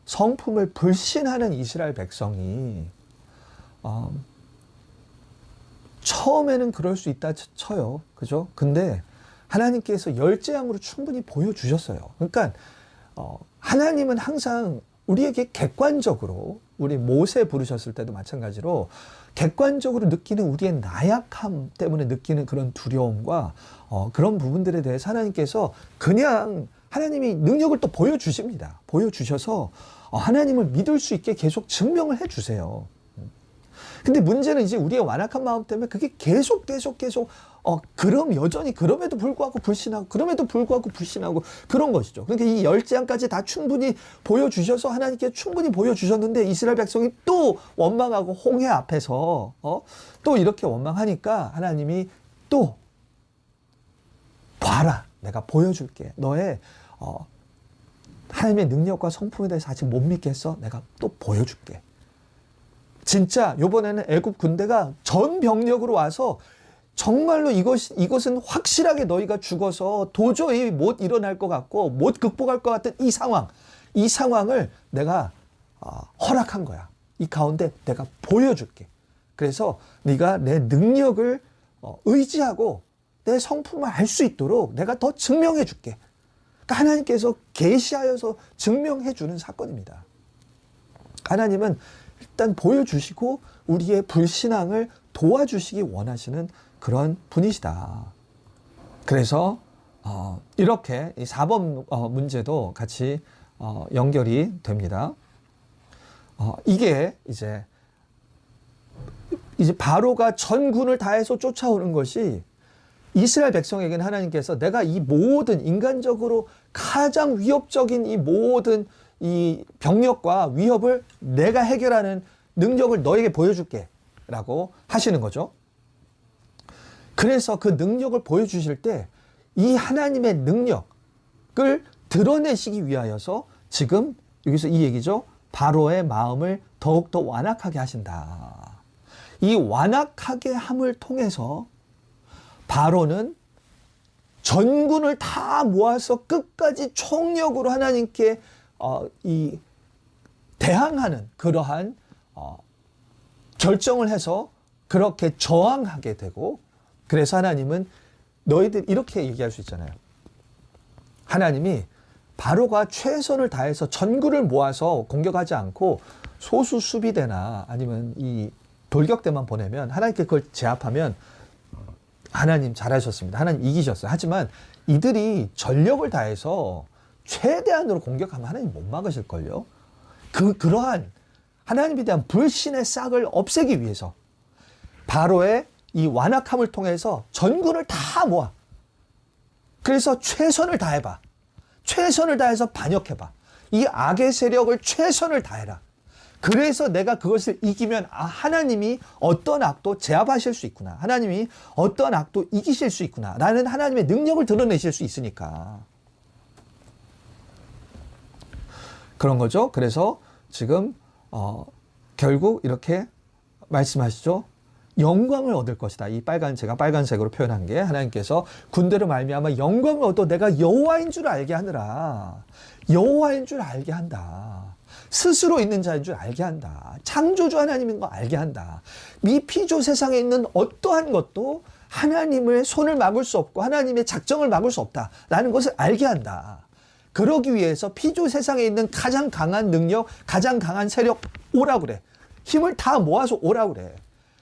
Speaker 1: 성품을 불신하는 이스라엘 백성이 처음에는 그럴 수 있다 쳐요. 그죠? 근데 하나님께서 열재앙으로 충분히 보여주셨어요. 그러니까 하나님은 항상 우리에게 객관적으로, 우리 모세 부르셨을 때도 마찬가지로 객관적으로 느끼는 우리의 나약함 때문에 느끼는 그런 두려움과 그런 부분들에 대해서 하나님께서 그냥 하나님이 능력을 또 보여주십니다. 보여주셔서 하나님을 믿을 수 있게 계속 증명을 해주세요. 근데 문제는 이제 우리의 완악한 마음 때문에 그게 계속 그럼 여전히 그럼에도 불구하고 불신하고 그런 것이죠. 그러니까 이 열재앙까지 다 충분히 보여주셔서 하나님께 충분히 보여주셨는데 이스라엘 백성이 또 원망하고 홍해 앞에서 또 이렇게 원망하니까 하나님이 또 봐라, 내가 보여줄게. 너의 하나님의 능력과 성품에 대해서 아직 못 믿겠어? 내가 또 보여줄게. 진짜 요번에는 애굽 군대가 전 병력으로 와서 정말로 이것은 확실하게 너희가 죽어서 도저히 못 일어날 것 같고 못 극복할 것 같은 이 상황을 내가 허락한 거야. 이 가운데 내가 보여줄게. 그래서 네가 내 능력을 의지하고 내 성품을 알 수 있도록 내가 더 증명해 줄게. 그러니까 하나님께서 계시하여서 증명해 주는 사건입니다. 하나님은 일단 보여주시고 우리의 불신앙을 도와주시기 원하시는 그런 분이시다. 그래서 이렇게 이 4번 문제도 같이 연결이 됩니다. 이게 이제 바로가 전군을 다해서 쫓아오는 것이 이스라엘 백성에게는 하나님께서 내가 이 모든 인간적으로 가장 위협적인 이 모든 이 병력과 위협을 내가 해결하는 능력을 너에게 보여줄게 라고 하시는 거죠. 그래서 그 능력을 보여주실 때 이 하나님의 능력을 드러내시기 위하여서 지금 여기서 이 얘기죠. 바로의 마음을 더욱더 완악하게 하신다. 이 완악하게 함을 통해서 바로는 전군을 다 모아서 끝까지 총력으로 하나님께 대항하는 그러한 결정을 해서 그렇게 저항하게 되고, 그래서 하나님은 너희들 이렇게 얘기할 수 있잖아요. 하나님이 바로가 최선을 다해서 전구를 모아서 공격하지 않고 소수 수비대나 아니면 이 돌격대만 보내면, 하나님께 그걸 제압하면 하나님 잘하셨습니다. 하나님 이기셨어요. 하지만 이들이 전력을 다해서 최대한으로 공격하면 하나님 못 막으실걸요. 그러한 하나님에 대한 불신의 싹을 없애기 위해서 바로의 이 완악함을 통해서 전군을 다 모아. 그래서 최선을 다해봐. 최선을 다해서 반역해봐. 이 악의 세력을 최선을 다해라. 그래서 내가 그것을 이기면 하나님이 어떤 악도 제압하실 수 있구나. 하나님이 어떤 악도 이기실 수 있구나. 라는 하나님의 능력을 드러내실 수 있으니까. 그런 거죠. 그래서 지금 결국 이렇게 말씀하시죠. 영광을 얻을 것이다. 이 제가 빨간색으로 표현한 게, 하나님께서 군대로 말미암아 영광을 얻어 내가 여호와인 줄 알게 하느라. 여호와인 줄 알게 한다. 스스로 있는 자인 줄 알게 한다. 창조주 하나님인 거 알게 한다. 이 피조 세상에 있는 어떠한 것도 하나님의 손을 막을 수 없고 하나님의 작정을 막을 수 없다라는 것을 알게 한다. 그러기 위해서 피조 세상에 있는 가장 강한 능력, 가장 강한 세력 오라 그래. 힘을 다 모아서 오라 그래.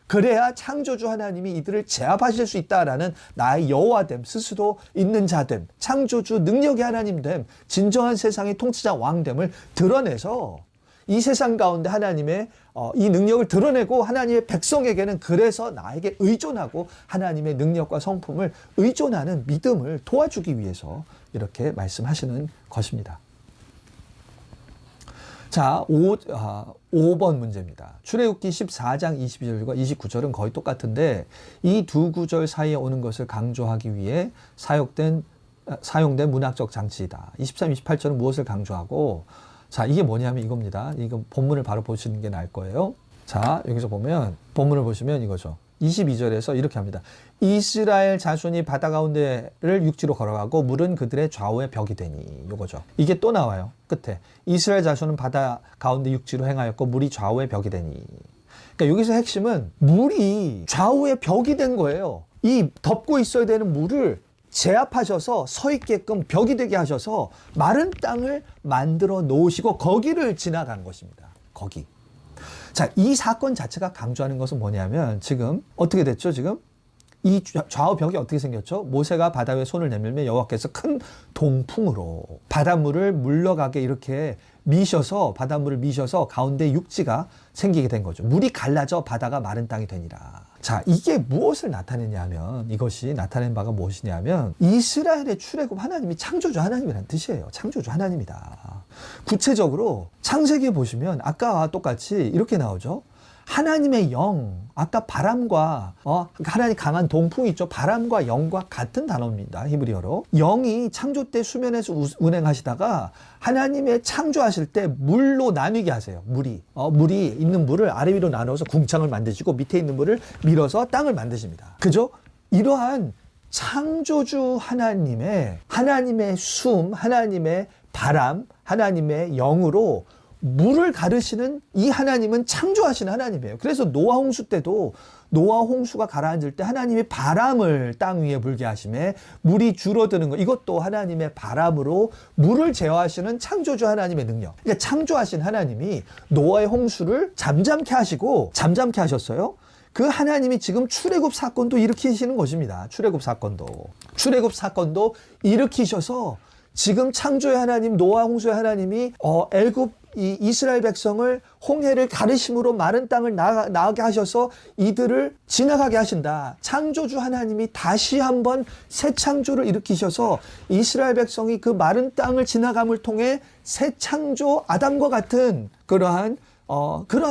Speaker 1: 그래야 창조주 하나님이 이들을 제압하실 수 있다라는 나의 여호와됨, 스스로 있는 자됨, 창조주 능력의 하나님됨, 진정한 세상의 통치자 왕됨을 드러내서 이 세상 가운데 하나님의 이 능력을 드러내고 하나님의 백성에게는 그래서 나에게 의존하고 하나님의 능력과 성품을 의존하는 믿음을 도와주기 위해서 이렇게 말씀하시는 것입니다. 자, 5번 문제입니다. 출애굽기 14장 22절과 29절은 거의 똑같은데 이 두 구절 사이에 오는 것을 강조하기 위해 사용된 문학적 장치이다. 23, 28절은 무엇을 강조하고, 자, 이게 뭐냐면 이겁니다. 이거 본문을 바로 보시는 게 나을 거예요. 자, 여기서 보면 본문을 보시면 이거죠. 22절에서 이렇게 합니다. 이스라엘 자손이 바다 가운데를 육지로 걸어가고 물은 그들의 좌우에 벽이 되니. 요거죠. 이게 또 나와요. 끝에. 이스라엘 자손은 바다 가운데 육지로 행하였고 물이 좌우에 벽이 되니. 그러니까 여기서 핵심은 물이 좌우에 벽이 된 거예요. 이 덮고 있어야 되는 물을 제압하셔서 서 있게끔 벽이 되게 하셔서 마른 땅을 만들어 놓으시고 거기를 지나간 것입니다. 거기. 자, 이 사건 자체가 강조하는 것은 뭐냐면 지금 어떻게 됐죠? 지금 이 좌우 벽이 어떻게 생겼죠? 모세가 바다 위에 손을 내밀면 여호와께서 큰 동풍으로 바닷물을 물러가게 이렇게 미셔서, 바닷물을 미셔서 가운데 육지가 생기게 된 거죠. 물이 갈라져 바다가 마른 땅이 되니라. 자, 이게 무엇을 나타내냐면, 이것이 나타낸 바가 무엇이냐면 이스라엘의 출애굽, 하나님이 창조주 하나님이라는 뜻이에요. 창조주 하나님이다. 구체적으로 창세기에 보시면 아까와 똑같이 이렇게 나오죠. 하나님의 영, 아까 바람과 하나님 강한 동풍이 있죠. 바람과 영과 같은 단어입니다. 히브리어로. 영이 창조 때 수면에서 운행하시다가 하나님의 창조하실 때 물로 나뉘게 하세요. 물이 있는 물을 아래 위로 나눠서 궁창을 만드시고 밑에 있는 물을 밀어서 땅을 만드십니다. 그죠? 이러한 창조주 하나님의 숨, 하나님의 바람, 하나님의 영으로 물을 가르시는 이 하나님은 창조하시는 하나님이에요. 그래서 노아 홍수 때도 노아 홍수가 가라앉을 때 하나님이 바람을 땅 위에 불게 하심에 물이 줄어드는 거, 이것도 하나님의 바람으로 물을 제어하시는 창조주 하나님의 능력. 그러니까 창조하신 하나님이 노아의 홍수를 잠잠케 하셨어요. 그 하나님이 지금 출애굽 사건도 일으키시는 것입니다. 출애굽 사건도 일으키셔서 지금 창조의 하나님, 노아 홍수의 하나님이 애굽 이 이스라엘 백성을 홍해를 가르심으로 마른 땅을 나가게 하셔서 이들을 지나가게 하신다. 창조주 하나님이 다시 한번 새 창조를 일으키셔서 이스라엘 백성이 그 마른 땅을 지나감을 통해 새 창조 아담과 같은 그러한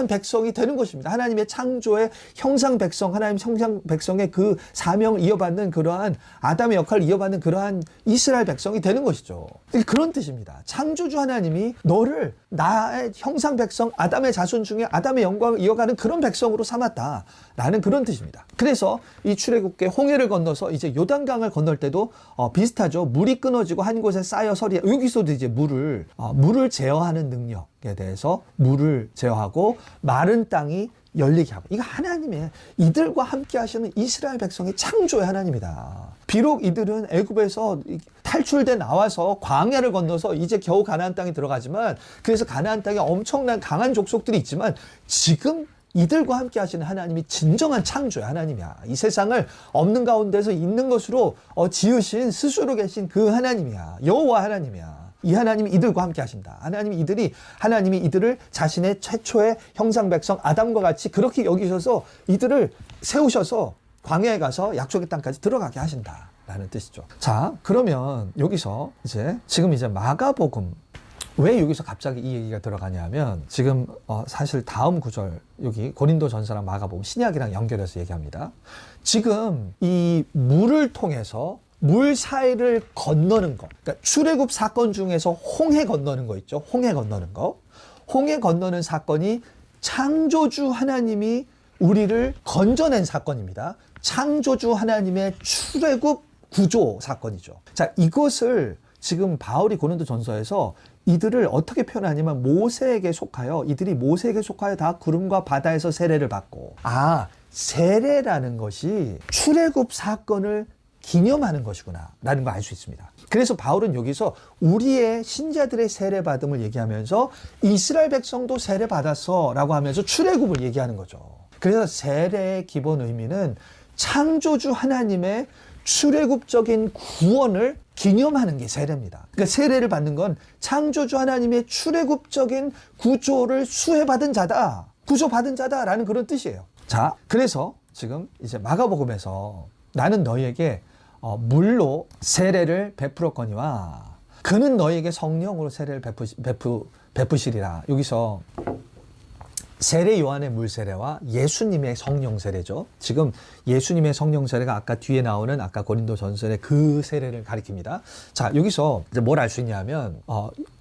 Speaker 1: 백성이 되는 것입니다. 하나님의 창조의 형상 백성, 하나님 형상 백성의 그 사명을 이어받는 그러한 아담의 역할을 이어받는 그러한 이스라엘 백성이 되는 것이죠. 그런 뜻입니다. 창조주 하나님이 너를 나의 형상 백성, 아담의 자손 중에 아담의 영광을 이어가는 그런 백성으로 삼았다라는 그런 뜻입니다. 그래서 이 출애굽기 홍해를 건너서 이제 요단강을 건널 때도 비슷하죠. 물이 끊어지고 한 곳에 쌓여 서리, 여기서도 이제 물을 제어하는 능력에 대해서 물을 제어하고 마른 땅이 열리게 하고, 이거 하나님의 이들과 함께 하시는 이스라엘 백성의 창조의 하나님이다. 비록 이들은 애굽에서 탈출돼 나와서 광야를 건너서 이제 겨우 가나안 땅에 들어가지만, 그래서 가나안 땅에 엄청난 강한 족속들이 있지만 지금 이들과 함께 하시는 하나님이 진정한 창조의 하나님이야. 이 세상을 없는 가운데서 있는 것으로 지으신, 스스로 계신 그 하나님이야. 여호와 하나님이야. 이 하나님이 이들과 함께 하신다. 하나님이 이들을 자신의 최초의 형상 백성 아담과 같이 그렇게 여기셔서 이들을 세우셔서 광야에 가서 약속의 땅까지 들어가게 하신다 라는 뜻이죠. 자, 그러면 여기서 지금 마가복음, 왜 여기서 갑자기 이 얘기가 들어가냐면, 지금 사실 다음 구절, 여기 고린도전서랑 마가복음, 신약이랑 연결해서 얘기합니다. 지금 이 물을 통해서 물 사이를 건너는 거, 그러니까 출애굽 사건 중에서 홍해 건너는 거 있죠. 홍해 건너는 거. 홍해 건너는 사건이 창조주 하나님이 우리를 건져낸 사건입니다. 창조주 하나님의 출애굽 구조 사건이죠. 자, 이것을 지금 바울이 고린도전서에서 이들을 어떻게 표현하냐면, 이들이 모세에게 속하여 다 구름과 바다에서 세례를 받고, 세례라는 것이 출애굽 사건을 기념하는 것이구나 라는 걸 알 수 있습니다. 그래서 바울은 여기서 우리의 신자들의 세례 받음을 얘기하면서 이스라엘 백성도 세례 받았어 라고 하면서 출애굽을 얘기하는 거죠. 그래서 세례의 기본 의미는 창조주 하나님의 출애굽적인 구원을 기념하는 게 세례입니다. 그러니까 세례를 받는 건 창조주 하나님의 출애굽적인 구조를 수혜받은 자다, 구조받은 자다라는 그런 뜻이에요. 자, 그래서 지금 이제 마가복음에서 나는 너희에게 물로 세례를 베풀었거니와 그는 너희에게 성령으로 세례를 베푸시리라. 여기서 세례 요한의 물 세례와 예수님의 성령 세례죠. 지금 예수님의 성령 세례가 아까 뒤에 나오는 아까 고린도전서의 그 세례를 가리킵니다. 자, 여기서 이제 뭘 알 수 있냐면,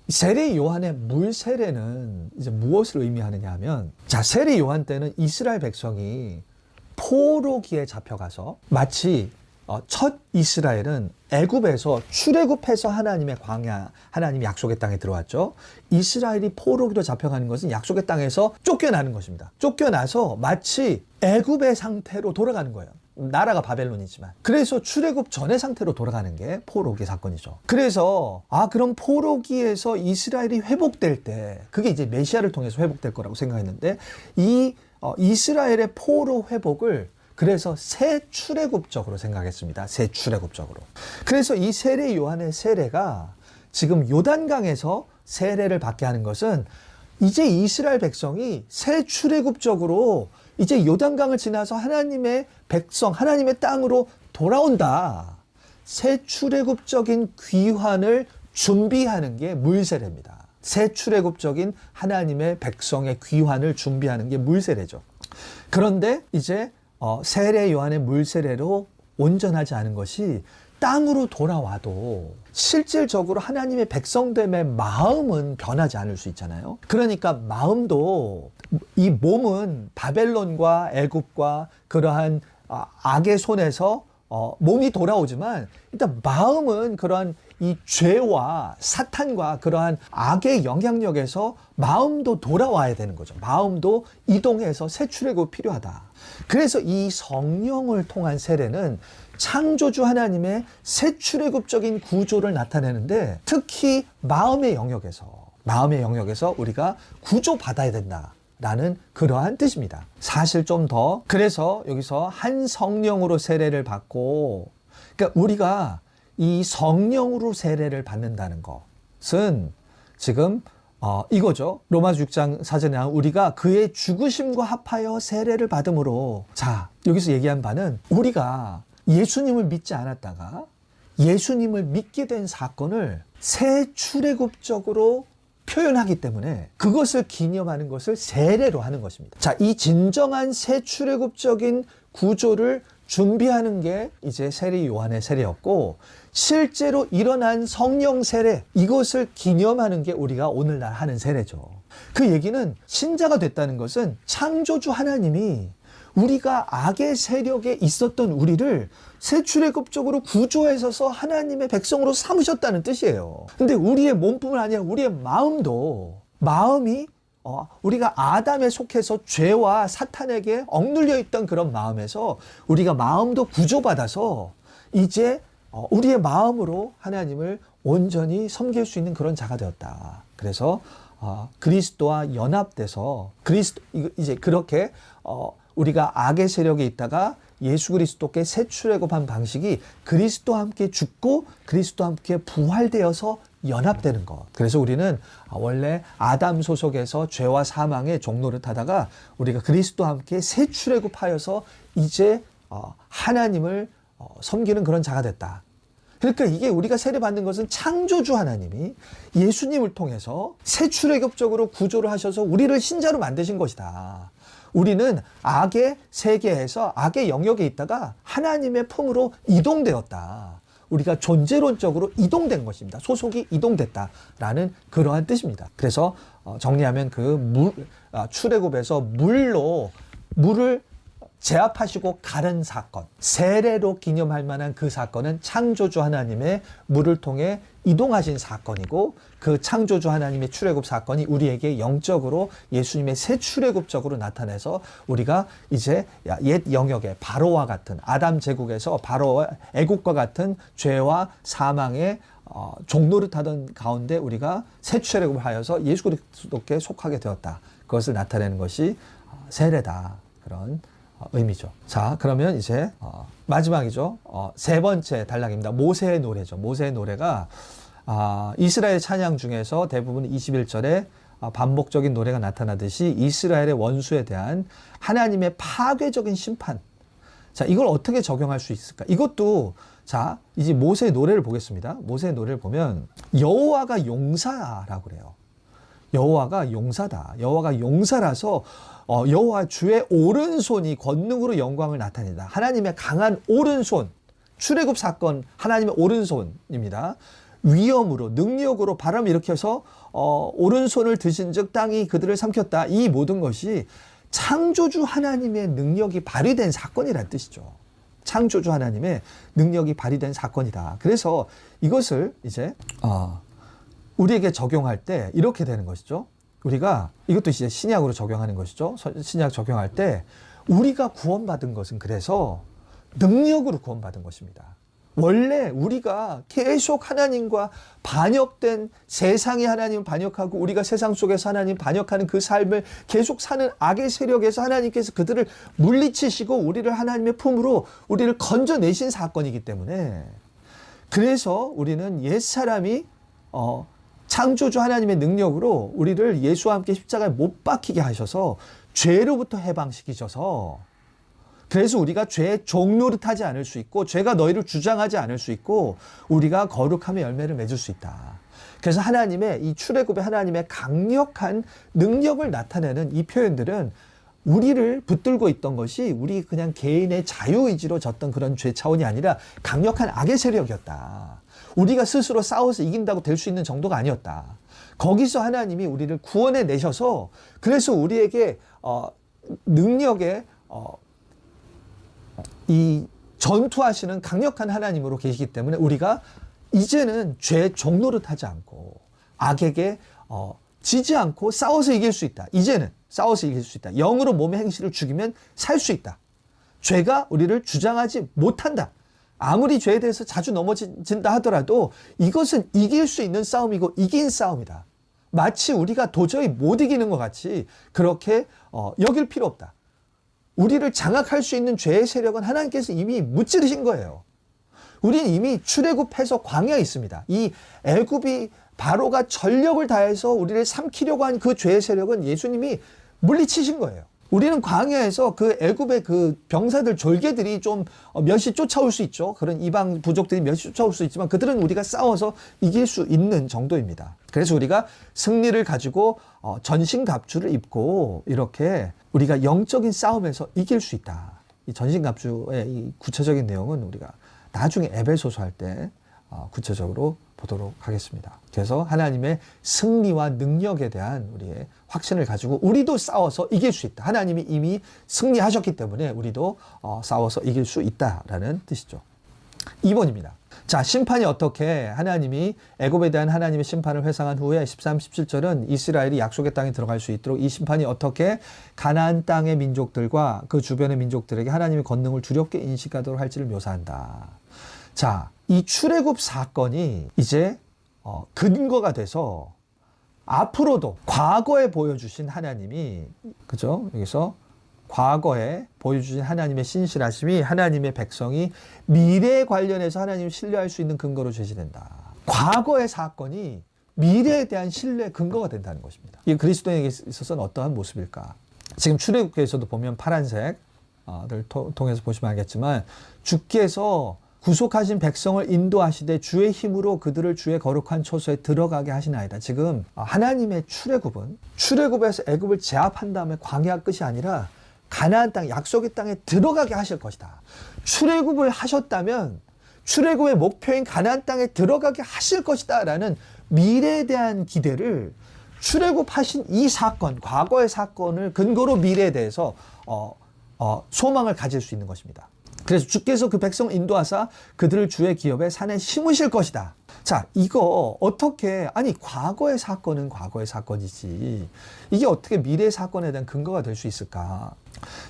Speaker 1: 세례 요한의 물 세례는 이제 무엇을 의미하느냐 하면, 자, 세례 요한 때는 이스라엘 백성이 포로기에 잡혀가서, 마치 첫 이스라엘은 애굽에서 출애굽해서 하나님의 광야, 하나님 약속의 땅에 들어왔죠. 이스라엘이 포로기로 잡혀가는 것은 약속의 땅에서 쫓겨나는 것입니다. 쫓겨나서 마치 애굽의 상태로 돌아가는 거예요. 나라가 바벨론이지만. 그래서 출애굽 전의 상태로 돌아가는 게 포로기 사건이죠. 그래서 그럼 포로기에서 이스라엘이 회복될 때, 그게 이제 메시아를 통해서 회복될 거라고 생각했는데, 이 이스라엘의 포로 회복을 그래서 새 출애굽적으로 생각했습니다. 새 출애굽적으로. 그래서 이 세례 요한의 세례가 지금 요단강에서 세례를 받게 하는 것은, 이제 이스라엘 백성이 새 출애굽적으로 이제 요단강을 지나서 하나님의 백성, 하나님의 땅으로 돌아온다. 새 출애굽적인 귀환을 준비하는 게 물세례입니다. 새 출애굽적인 하나님의 백성의 귀환을 준비하는 게 물세례죠. 그런데 이제 세례 요한의 물세례로 온전하지 않은 것이, 땅으로 돌아와도 실질적으로 하나님의 백성됨의 마음은 변하지 않을 수 있잖아요. 그러니까 마음도, 이 몸은 바벨론과 애굽과 그러한 악의 손에서 몸이 돌아오지만, 일단 마음은 그러한 이 죄와 사탄과 그러한 악의 영향력에서 마음도 돌아와야 되는 거죠. 마음도 이동해서 새 출애굽이 필요하다. 그래서 이 성령을 통한 세례는 창조주 하나님의 새 출애굽적인 구조를 나타내는데, 특히 마음의 영역에서 우리가 구조받아야 된다라는 그러한 뜻입니다. 사실 좀 더, 그래서 여기서 한 성령으로 세례를 받고, 그러니까 우리가 이 성령으로 세례를 받는다는 것은 지금 이거죠. 로마서 6장 4절에 나온, 우리가 그의 죽으심과 합하여 세례를 받음으로. 자, 여기서 얘기한 바는, 우리가 예수님을 믿지 않았다가 예수님을 믿게 된 사건을 새 출애굽적으로 표현하기 때문에 그것을 기념하는 것을 세례로 하는 것입니다. 자, 이 진정한 새 출애굽적인 구조를 준비하는 게 이제 세례 요한의 세례였고, 실제로 일어난 성령 세례, 이것을 기념하는 게 우리가 오늘날 하는 세례죠. 그 얘기는, 신자가 됐다는 것은 창조주 하나님이 우리가 악의 세력에 있었던 우리를 새 출애굽적으로 구조해서서 하나님의 백성으로 삼으셨다는 뜻이에요. 근데 우리의 몸뿐만 아니라 우리의 마음도, 마음이 우리가 아담에 속해서 죄와 사탄에게 억눌려 있던 그런 마음에서 우리가 마음도 구조받아서 이제 우리의 마음으로 하나님을 온전히 섬길 수 있는 그런 자가 되었다. 그래서 그리스도와 연합돼서 이제 그렇게 우리가 악의 세력에 있다가 예수 그리스도께 새 출애굽한 방식이 그리스도와 함께 죽고 그리스도와 함께 부활되어서 연합되는 것. 그래서 우리는 원래 아담 소속에서 죄와 사망의 종노릇 하다가 우리가 그리스도와 함께 새 출애굽하여서 이제 하나님을 섬기는 그런 자가 됐다. 그러니까 이게 우리가 세례받는 것은 창조주 하나님이 예수님을 통해서 새 출애굽적으로 구조를 하셔서 우리를 신자로 만드신 것이다. 우리는 악의 세계에서 악의 영역에 있다가 하나님의 품으로 이동되었다. 우리가 존재론적으로 이동된 것입니다. 소속이 이동됐다라는 그러한 뜻입니다. 그래서 정리하면 출애굽에서 물을 제압하시고 가른 사건, 세례로 기념할 만한 그 사건은 창조주 하나님의 물을 통해 이동하신 사건이고, 그 창조주 하나님의 출애굽 사건이 우리에게 영적으로 예수님의 새 출애굽적으로 나타내서 우리가 이제 옛 영역의 바로와 같은 아담 제국에서 바로와 애국과 같은 죄와 사망의 종노릇하던 가운데 우리가 새 출애굽을 하여서 예수 그리스도께 속하게 되었다. 그것을 나타내는 것이 세례다. 그런 의미죠. 자, 그러면 이제 마지막이죠. 세 번째 단락입니다. 모세의 노래죠. 모세의 노래가 이스라엘 찬양 중에서 대부분 21절에 반복적인 노래가 나타나듯이 이스라엘의 원수에 대한 하나님의 파괴적인 심판. 자, 이걸 어떻게 적용할 수 있을까? 이것도 자, 이제 모세의 노래를 보겠습니다. 모세의 노래를 보면 여호와가 용사라고 그래요. 여호와가 용사다. 여호와가 용사라서 여호와 주의 오른손이 권능으로 영광을 나타낸다. 하나님의 강한 오른손, 출애굽 사건 하나님의 오른손입니다. 위엄으로 능력으로 바람을 일으켜서 오른손을 드신즉 땅이 그들을 삼켰다. 이 모든 것이 창조주 하나님의 능력이 발휘된 사건이라는 뜻이죠. 창조주 하나님의 능력이 발휘된 사건이다. 그래서 이것을 이제 우리에게 적용할 때 이렇게 되는 것이죠. 우리가 이것도 이제 신약으로 적용하는 것이죠. 신약 적용할 때 우리가 구원받은 것은 그래서 능력으로 구원받은 것입니다. 원래 우리가 계속 하나님과 반역된 세상의 하나님 반역하고 우리가 세상 속에서 하나님 반역하는 그 삶을 계속 사는 악의 세력에서 하나님께서 그들을 물리치시고 우리를 하나님의 품으로 우리를 건져내신 사건이기 때문에, 그래서 우리는 옛사람이 창조주 하나님의 능력으로 우리를 예수와 함께 십자가에 못 박히게 하셔서 죄로부터 해방시키셔서, 그래서 우리가 죄의 종노릇하지 않을 수 있고 죄가 너희를 주장하지 않을 수 있고 우리가 거룩함의 열매를 맺을 수 있다. 그래서 하나님의 이 출애굽의 하나님의 강력한 능력을 나타내는 이 표현들은 우리를 붙들고 있던 것이 우리 그냥 개인의 자유의지로 졌던 그런 죄 차원이 아니라 강력한 악의 세력이었다. 우리가 스스로 싸워서 이긴다고 될 수 있는 정도가 아니었다. 거기서 하나님이 우리를 구원해 내셔서, 그래서 우리에게 능력의 이 전투하시는 강력한 하나님으로 계시기 때문에 우리가 이제는 죄 종노릇하지 않고 악에게 지지 않고 싸워서 이길 수 있다. 이제는 싸워서 이길 수 있다. 영으로 몸의 행실을 죽이면 살 수 있다. 죄가 우리를 주장하지 못한다. 아무리 죄에 대해서 자주 넘어진다 하더라도 이것은 이길 수 있는 싸움이고 이긴 싸움이다. 마치 우리가 도저히 못 이기는 것 같이 그렇게 여길 필요 없다. 우리를 장악할 수 있는 죄의 세력은 하나님께서 이미 무찌르신 거예요. 우리는 이미 출애굽해서 광야에 있습니다. 이 애굽이 바로가 전력을 다해서 우리를 삼키려고 한 그 죄의 세력은 예수님이 물리치신 거예요. 우리는 광야에서 그 애굽의 그 병사들 졸개들이 좀 몇이 쫓아올 수 있죠. 그런 이방 부족들이 몇이 쫓아올 수 있지만 그들은 우리가 싸워서 이길 수 있는 정도입니다. 그래서 우리가 승리를 가지고 전신갑주를 입고 이렇게 우리가 영적인 싸움에서 이길 수 있다. 이 전신갑주의 이 구체적인 내용은 우리가 나중에 에베소서 할 때 구체적으로 보도록 하겠습니다. 그래서 하나님의 승리와 능력에 대한 우리의 확신을 가지고 우리도 싸워서 이길 수 있다. 하나님이 이미 승리하셨기 때문에 우리도 싸워서 이길 수 있다라는 뜻이죠. 2번입니다. 자, 심판이 어떻게 하나님이 애굽에 대한 하나님의 심판을 회상한 후에 13, 17절은 이스라엘이 약속의 땅에 들어갈 수 있도록 이 심판이 어떻게 가나안 땅의 민족들과 그 주변의 민족들에게 하나님의 권능을 두렵게 인식하도록 할지를 묘사한다. 자, 이 출애굽 사건이 이제 근거가 돼서 앞으로도 과거에 보여주신 하나님이, 그죠? 여기서 과거에 보여주신 하나님의 신실하심이 하나님의 백성이 미래에 관련해서 하나님을 신뢰할 수 있는 근거로 제시된다. 과거의 사건이 미래에 대한 신뢰의 근거가 된다는 것입니다. 이 그리스도인에게 있어서는 어떠한 모습일까? 지금 출애굽기에서도 보면 파란색을 통해서 보시면 알겠지만 주께서 구속하신 백성을 인도하시되 주의 힘으로 그들을 주의 거룩한 처소에 들어가게 하시나이다. 지금 하나님의 출애굽은 출애굽에서 애굽을 제압한 다음에 광야 끝이 아니라 가나안 땅, 약속의 땅에 들어가게 하실 것이다. 출애굽을 하셨다면 출애굽의 목표인 가나안 땅에 들어가게 하실 것이다 라는 미래에 대한 기대를 출애굽하신 이 사건, 과거의 사건을 근거로 미래에 대해서 소망을 가질 수 있는 것입니다. 그래서 주께서 그 백성을 인도하사 그들을 주의 기업에 산에 심으실 것이다. 자, 이거 어떻게, 아니 과거의 사건은 과거의 사건이지 이게 어떻게 미래의 사건에 대한 근거가 될 수 있을까?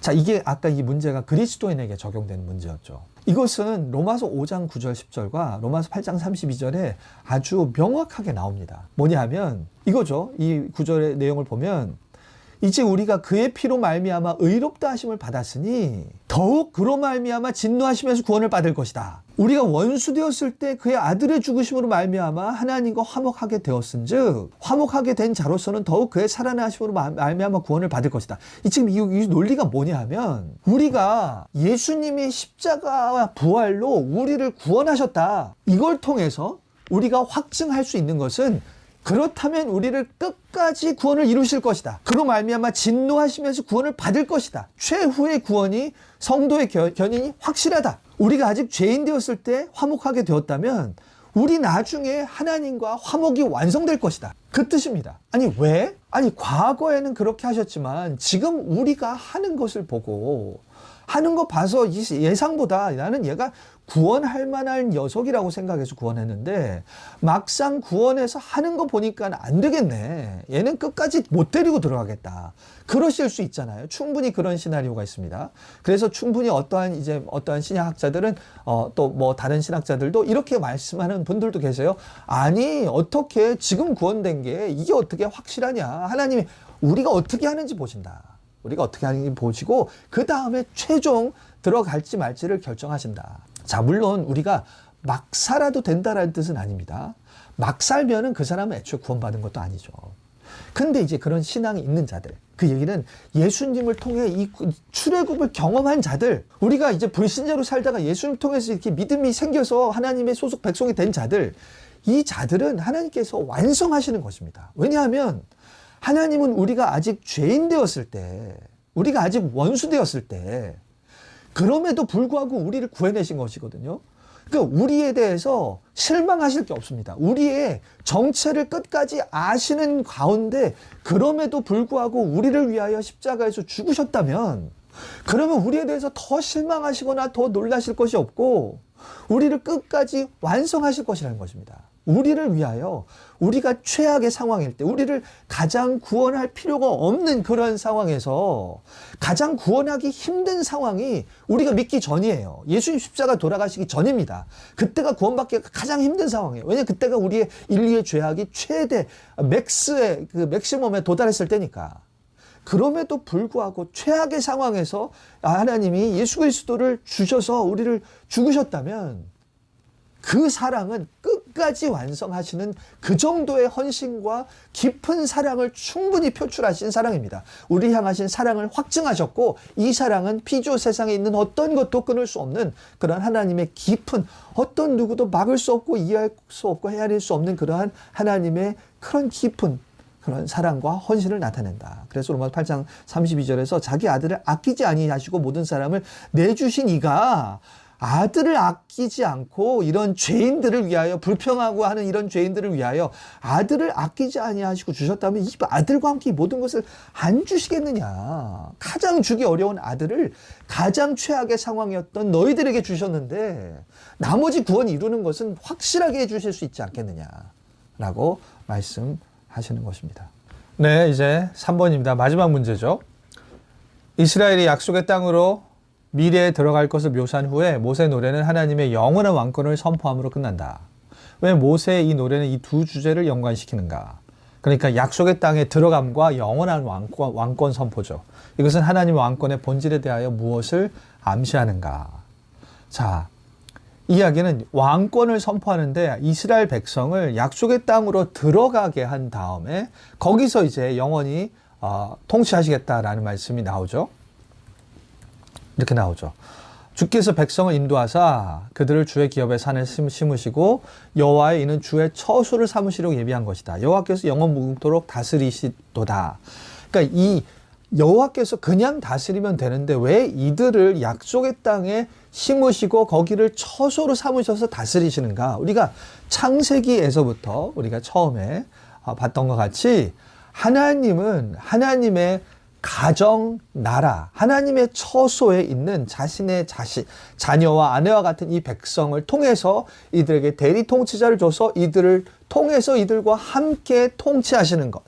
Speaker 1: 자, 이게 아까 이 문제가 그리스도인에게 적용되는 문제였죠. 이것은 로마서 5장 9절 10절과 로마서 8장 32절에 아주 명확하게 나옵니다. 뭐냐 하면 이거죠. 이 구절의 내용을 보면 이제 우리가 그의 피로 말미암아 의롭다 하심을 받았으니 더욱 그로 말미암아 진노하심에서 구원을 받을 것이다. 우리가 원수 되었을 때 그의 아들의 죽으심으로 말미암아 하나님과 화목하게 되었은즉 화목하게 된 자로서는 더욱 그의 살아나심으로 말미암아 구원을 받을 것이다. 지금 이 논리가 뭐냐 하면 우리가 예수님이 십자가와 부활로 우리를 구원하셨다. 이걸 통해서 우리가 확증할 수 있는 것은 그렇다면 우리를 끝까지 구원을 이루실 것이다. 그로 말미암아 진노하시면서 구원을 받을 것이다. 최후의 구원이 성도의 견인이 확실하다. 우리가 아직 죄인 되었을 때 화목하게 되었다면 우리 나중에 하나님과 화목이 완성될 것이다. 그 뜻입니다. 아니 왜? 아니 과거에는 그렇게 하셨지만 지금 우리가 하는 것을 보고 하는 거 봐서 예상보다 나는 얘가 구원할 만한 녀석이라고 생각해서 구원했는데 막상 구원해서 하는 거 보니까 안 되겠네. 얘는 끝까지 못 데리고 들어가겠다. 그러실 수 있잖아요. 충분히 그런 시나리오가 있습니다. 그래서 충분히 어떠한 신약학자들은 또 뭐 다른 신학자들도 이렇게 말씀하는 분들도 계세요. 아니 어떻게 지금 구원된 게 이게 어떻게 확실하냐. 하나님이 우리가 어떻게 하는지 보신다. 우리가 어떻게 하는지 보시고 그 다음에 최종 들어갈지 말지를 결정하신다. 자, 물론 우리가 막 살아도 된다라는 뜻은 아닙니다. 막 살면은 그 사람은 애초에 구원받은 것도 아니죠. 근데 이제 그런 신앙이 있는 자들, 그 얘기는 예수님을 통해 이 출애굽을 경험한 자들, 우리가 이제 불신자로 살다가 예수님을 통해서 이렇게 믿음이 생겨서 하나님의 소속 백성이 된 자들, 이 자들은 하나님께서 완성하시는 것입니다. 왜냐하면 하나님은 우리가 아직 죄인 되었을 때, 우리가 아직 원수 되었을 때 그럼에도 불구하고 우리를 구해내신 것이거든요. 그러니까 우리에 대해서 실망하실 게 없습니다. 우리의 정체를 끝까지 아시는 가운데 그럼에도 불구하고 우리를 위하여 십자가에서 죽으셨다면 그러면 우리에 대해서 더 실망하시거나 더 놀라실 것이 없고 우리를 끝까지 완성하실 것이라는 것입니다. 우리를 위하여 우리가 최악의 상황일 때 우리를 가장 구원할 필요가 없는 그런 상황에서 가장 구원하기 힘든 상황이 우리가 믿기 전이에요. 예수님 십자가 돌아가시기 전입니다. 그때가 구원받기가 가장 힘든 상황이에요. 왜냐하면 그때가 우리의 인류의 죄악이 최대 맥스의 그 맥시멈에 도달했을 때니까. 그럼에도 불구하고 최악의 상황에서 하나님이 예수 그리스도를 주셔서 우리를 죽으셨다면 그 사랑은 끝까지 완성하시는 그 정도의 헌신과 깊은 사랑을 충분히 표출하신 사랑입니다. 우리 향하신 사랑을 확증하셨고 이 사랑은 피조 세상에 있는 어떤 것도 끊을 수 없는 그런 하나님의 깊은 어떤 누구도 막을 수 없고 이해할 수 없고 헤아릴 수 없는 그러한 하나님의 그런 깊은 그런 사랑과 헌신을 나타낸다. 그래서 로마서 8장 32절에서 자기 아들을 아끼지 아니하시고 모든 사람을 내주신 이가 아들을 아끼지 않고 이런 죄인들을 위하여, 불평하고 하는 이런 죄인들을 위하여 아들을 아끼지 아니하시고 주셨다면 이 아들과 함께 모든 것을 안 주시겠느냐. 가장 주기 어려운 아들을 가장 최악의 상황이었던 너희들에게 주셨는데 나머지 구원 이루는 것은 확실하게 해주실 수 있지 않겠느냐라고 말씀하시는 것입니다. 네, 이제 3번입니다. 마지막 문제죠. 이스라엘이 약속의 땅으로 미래에 들어갈 것을 묘사한 후에 모세의 노래는 하나님의 영원한 왕권을 선포함으로 끝난다. 왜 모세의 이 노래는 이 두 주제를 연관시키는가? 그러니까 약속의 땅에 들어감과 영원한 왕권 선포죠. 이것은 하나님의 왕권의 본질에 대하여 무엇을 암시하는가? 자, 이야기는 왕권을 선포하는데 이스라엘 백성을 약속의 땅으로 들어가게 한 다음에 거기서 이제 영원히 통치하시겠다라는 말씀이 나오죠. 이렇게 나오죠. 주께서 백성을 인도하사 그들을 주의 기업에 산에 심으시고 여호와의 이는 주의 처소를 삼으시려고 예비한 것이다. 여호와께서 영원 무궁토록 다스리시도다. 그러니까 이 여호와께서 그냥 다스리면 되는데 왜 이들을 약속의 땅에 심으시고 거기를 처소로 삼으셔서 다스리시는가? 우리가 창세기에서부터 우리가 처음에 봤던 것 같이 하나님은 하나님의 가정, 나라, 하나님의 처소에 있는 자신의 자녀와 아내와 같은 이 백성을 통해서 이들에게 대리 통치자를 줘서 이들을 통해서 이들과 함께 통치하시는 것.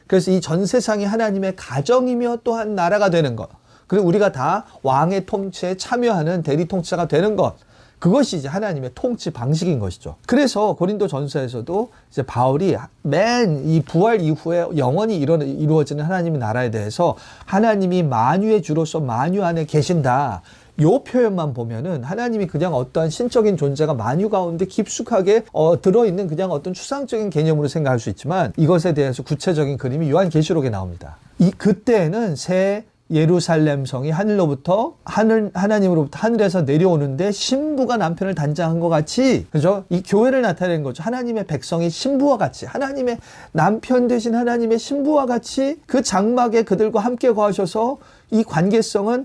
Speaker 1: 그래서 이 전 세상이 하나님의 가정이며 또한 나라가 되는 것. 그리고 우리가 다 왕의 통치에 참여하는 대리 통치자가 되는 것. 그것이 이제 하나님의 통치 방식인 것이죠. 그래서 고린도 전서에서도 이제 바울이 맨 이 부활 이후에 영원히 이루어지는 하나님의 나라에 대해서 하나님이 만유의 주로서 만유 안에 계신다. 요 표현만 보면은 하나님이 그냥 어떠한 신적인 존재가 만유 가운데 깊숙하게 들어있는 그냥 어떤 추상적인 개념으로 생각할 수 있지만 이것에 대해서 구체적인 그림이 요한계시록에 나옵니다. 그때는 새 예루살렘 성이 하나님으로부터 하늘에서 내려오는데 신부가 남편을 단장한 것 같이, 그죠? 이 교회를 나타내는 거죠. 하나님의 백성이 신부와 같이, 하나님의 남편 되신 하나님의 신부와 같이 그 장막에 그들과 함께 거하셔서 이 관계성은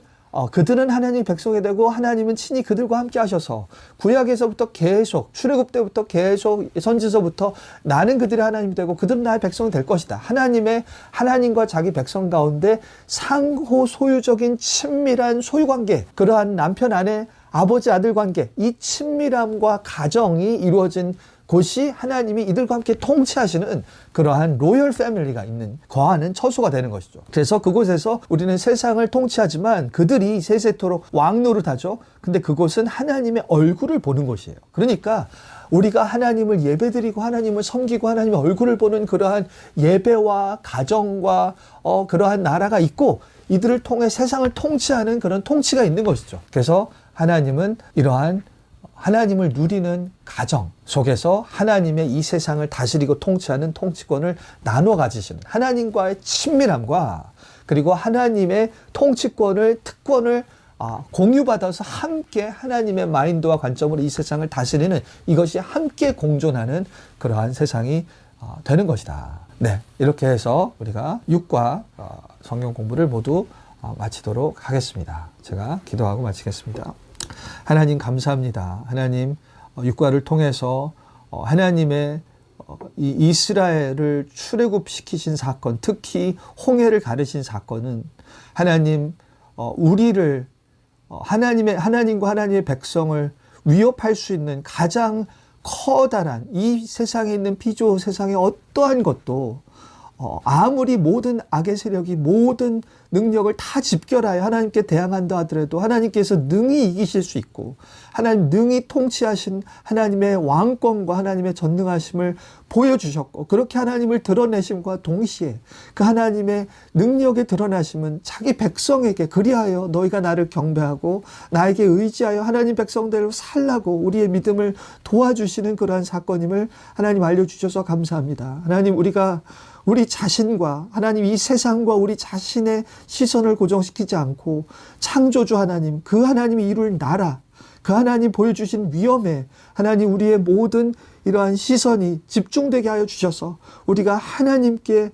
Speaker 1: 그들은 하나님의 백성이 되고 하나님은 친히 그들과 함께 하셔서 구약에서부터 계속 출애굽 때부터 계속 선지서부터 나는 그들의 하나님이 되고 그들은 나의 백성이 될 것이다. 하나님과 자기 백성 가운데 상호 소유적인 친밀한 소유관계, 그러한 남편 아내 아버지 아들 관계, 이 친밀함과 가정이 이루어진 곳이 하나님이 이들과 함께 통치하시는 그러한 로열 패밀리가 거하는 처소가 되는 것이죠. 그래서 그곳에서 우리는 세상을 통치하지만 그들이 세세토록 왕 노릇하죠. 근데 그곳은 하나님의 얼굴을 보는 곳이에요. 그러니까 우리가 하나님을 예배드리고 하나님을 섬기고 하나님의 얼굴을 보는 그러한 예배와 가정과 그러한 나라가 있고 이들을 통해 세상을 통치하는 그런 통치가 있는 것이죠. 그래서 하나님은 이러한 하나님을 누리는 가정 속에서 하나님의 이 세상을 다스리고 통치하는 통치권을 나눠 가지시는 하나님과의 친밀함과 그리고 하나님의 특권을 공유받아서 함께 하나님의 마인드와 관점으로 이 세상을 다스리는 이것이 함께 공존하는 그러한 세상이 되는 것이다. 네, 이렇게 해서 우리가 6과 성경 공부를 모두 마치도록 하겠습니다. 제가 기도하고 마치겠습니다. 하나님 감사합니다. 하나님 육과를 통해서 하나님의 이 이스라엘을 출애굽시키신 사건, 특히 홍해를 가르신 사건은 하나님 우리를 하나님과 하나님의 백성을 위협할 수 있는 가장 커다란 이 세상에 있는 피조 세상의 어떠한 것도 아무리 모든 악의 세력이 모든 능력을 다 집결하여 하나님께 대항한다 하더라도 하나님께서 능히 이기실 수 있고 하나님 능히 통치하신 하나님의 왕권과 하나님의 전능하심을 보여주셨고 그렇게 하나님을 드러내심과 동시에 그 하나님의 능력의 드러나심은 자기 백성에게 그리하여 너희가 나를 경배하고 나에게 의지하여 하나님 백성대로 살라고 우리의 믿음을 도와주시는 그러한 사건임을 하나님 알려주셔서 감사합니다. 하나님 우리 자신과 하나님 이 세상과 우리 자신의 시선을 고정시키지 않고 창조주 하나님, 그 하나님이 이룰 나라, 그 하나님 보여주신 위엄에 하나님 우리의 모든 이러한 시선이 집중되게 하여 주셔서 우리가 하나님께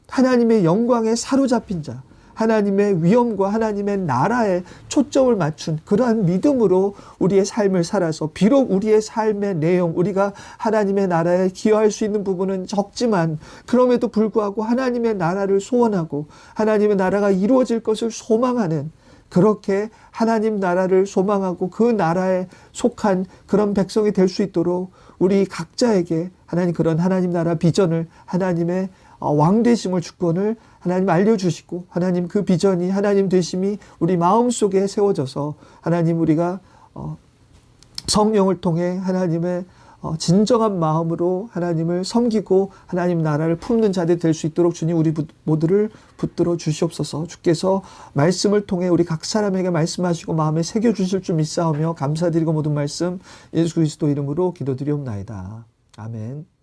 Speaker 1: 하나님의 영광에 사로잡힌 자, 하나님의 위엄과 하나님의 나라에 초점을 맞춘 그러한 믿음으로 우리의 삶을 살아서 비록 우리의 삶의 내용, 우리가 하나님의 나라에 기여할 수 있는 부분은 적지만 그럼에도 불구하고 하나님의 나라를 소원하고 하나님의 나라가 이루어질 것을 소망하는, 그렇게 하나님 나라를 소망하고 그 나라에 속한 그런 백성이 될 수 있도록 우리 각자에게 그런 하나님 나라 비전을, 하나님의 왕되심을, 주권을 하나님 알려주시고, 하나님 그 비전이, 하나님 되심이 우리 마음속에 세워져서 하나님 우리가 성령을 통해 하나님의 진정한 마음으로 하나님을 섬기고 하나님 나라를 품는 자들 될 수 있도록 주님 우리 모두를 붙들어 주시옵소서. 주께서 말씀을 통해 우리 각 사람에게 말씀하시고 마음에 새겨주실 줄 믿사오며 감사드리고 모든 말씀 예수 그리스도 이름으로 기도드리옵나이다. 아멘.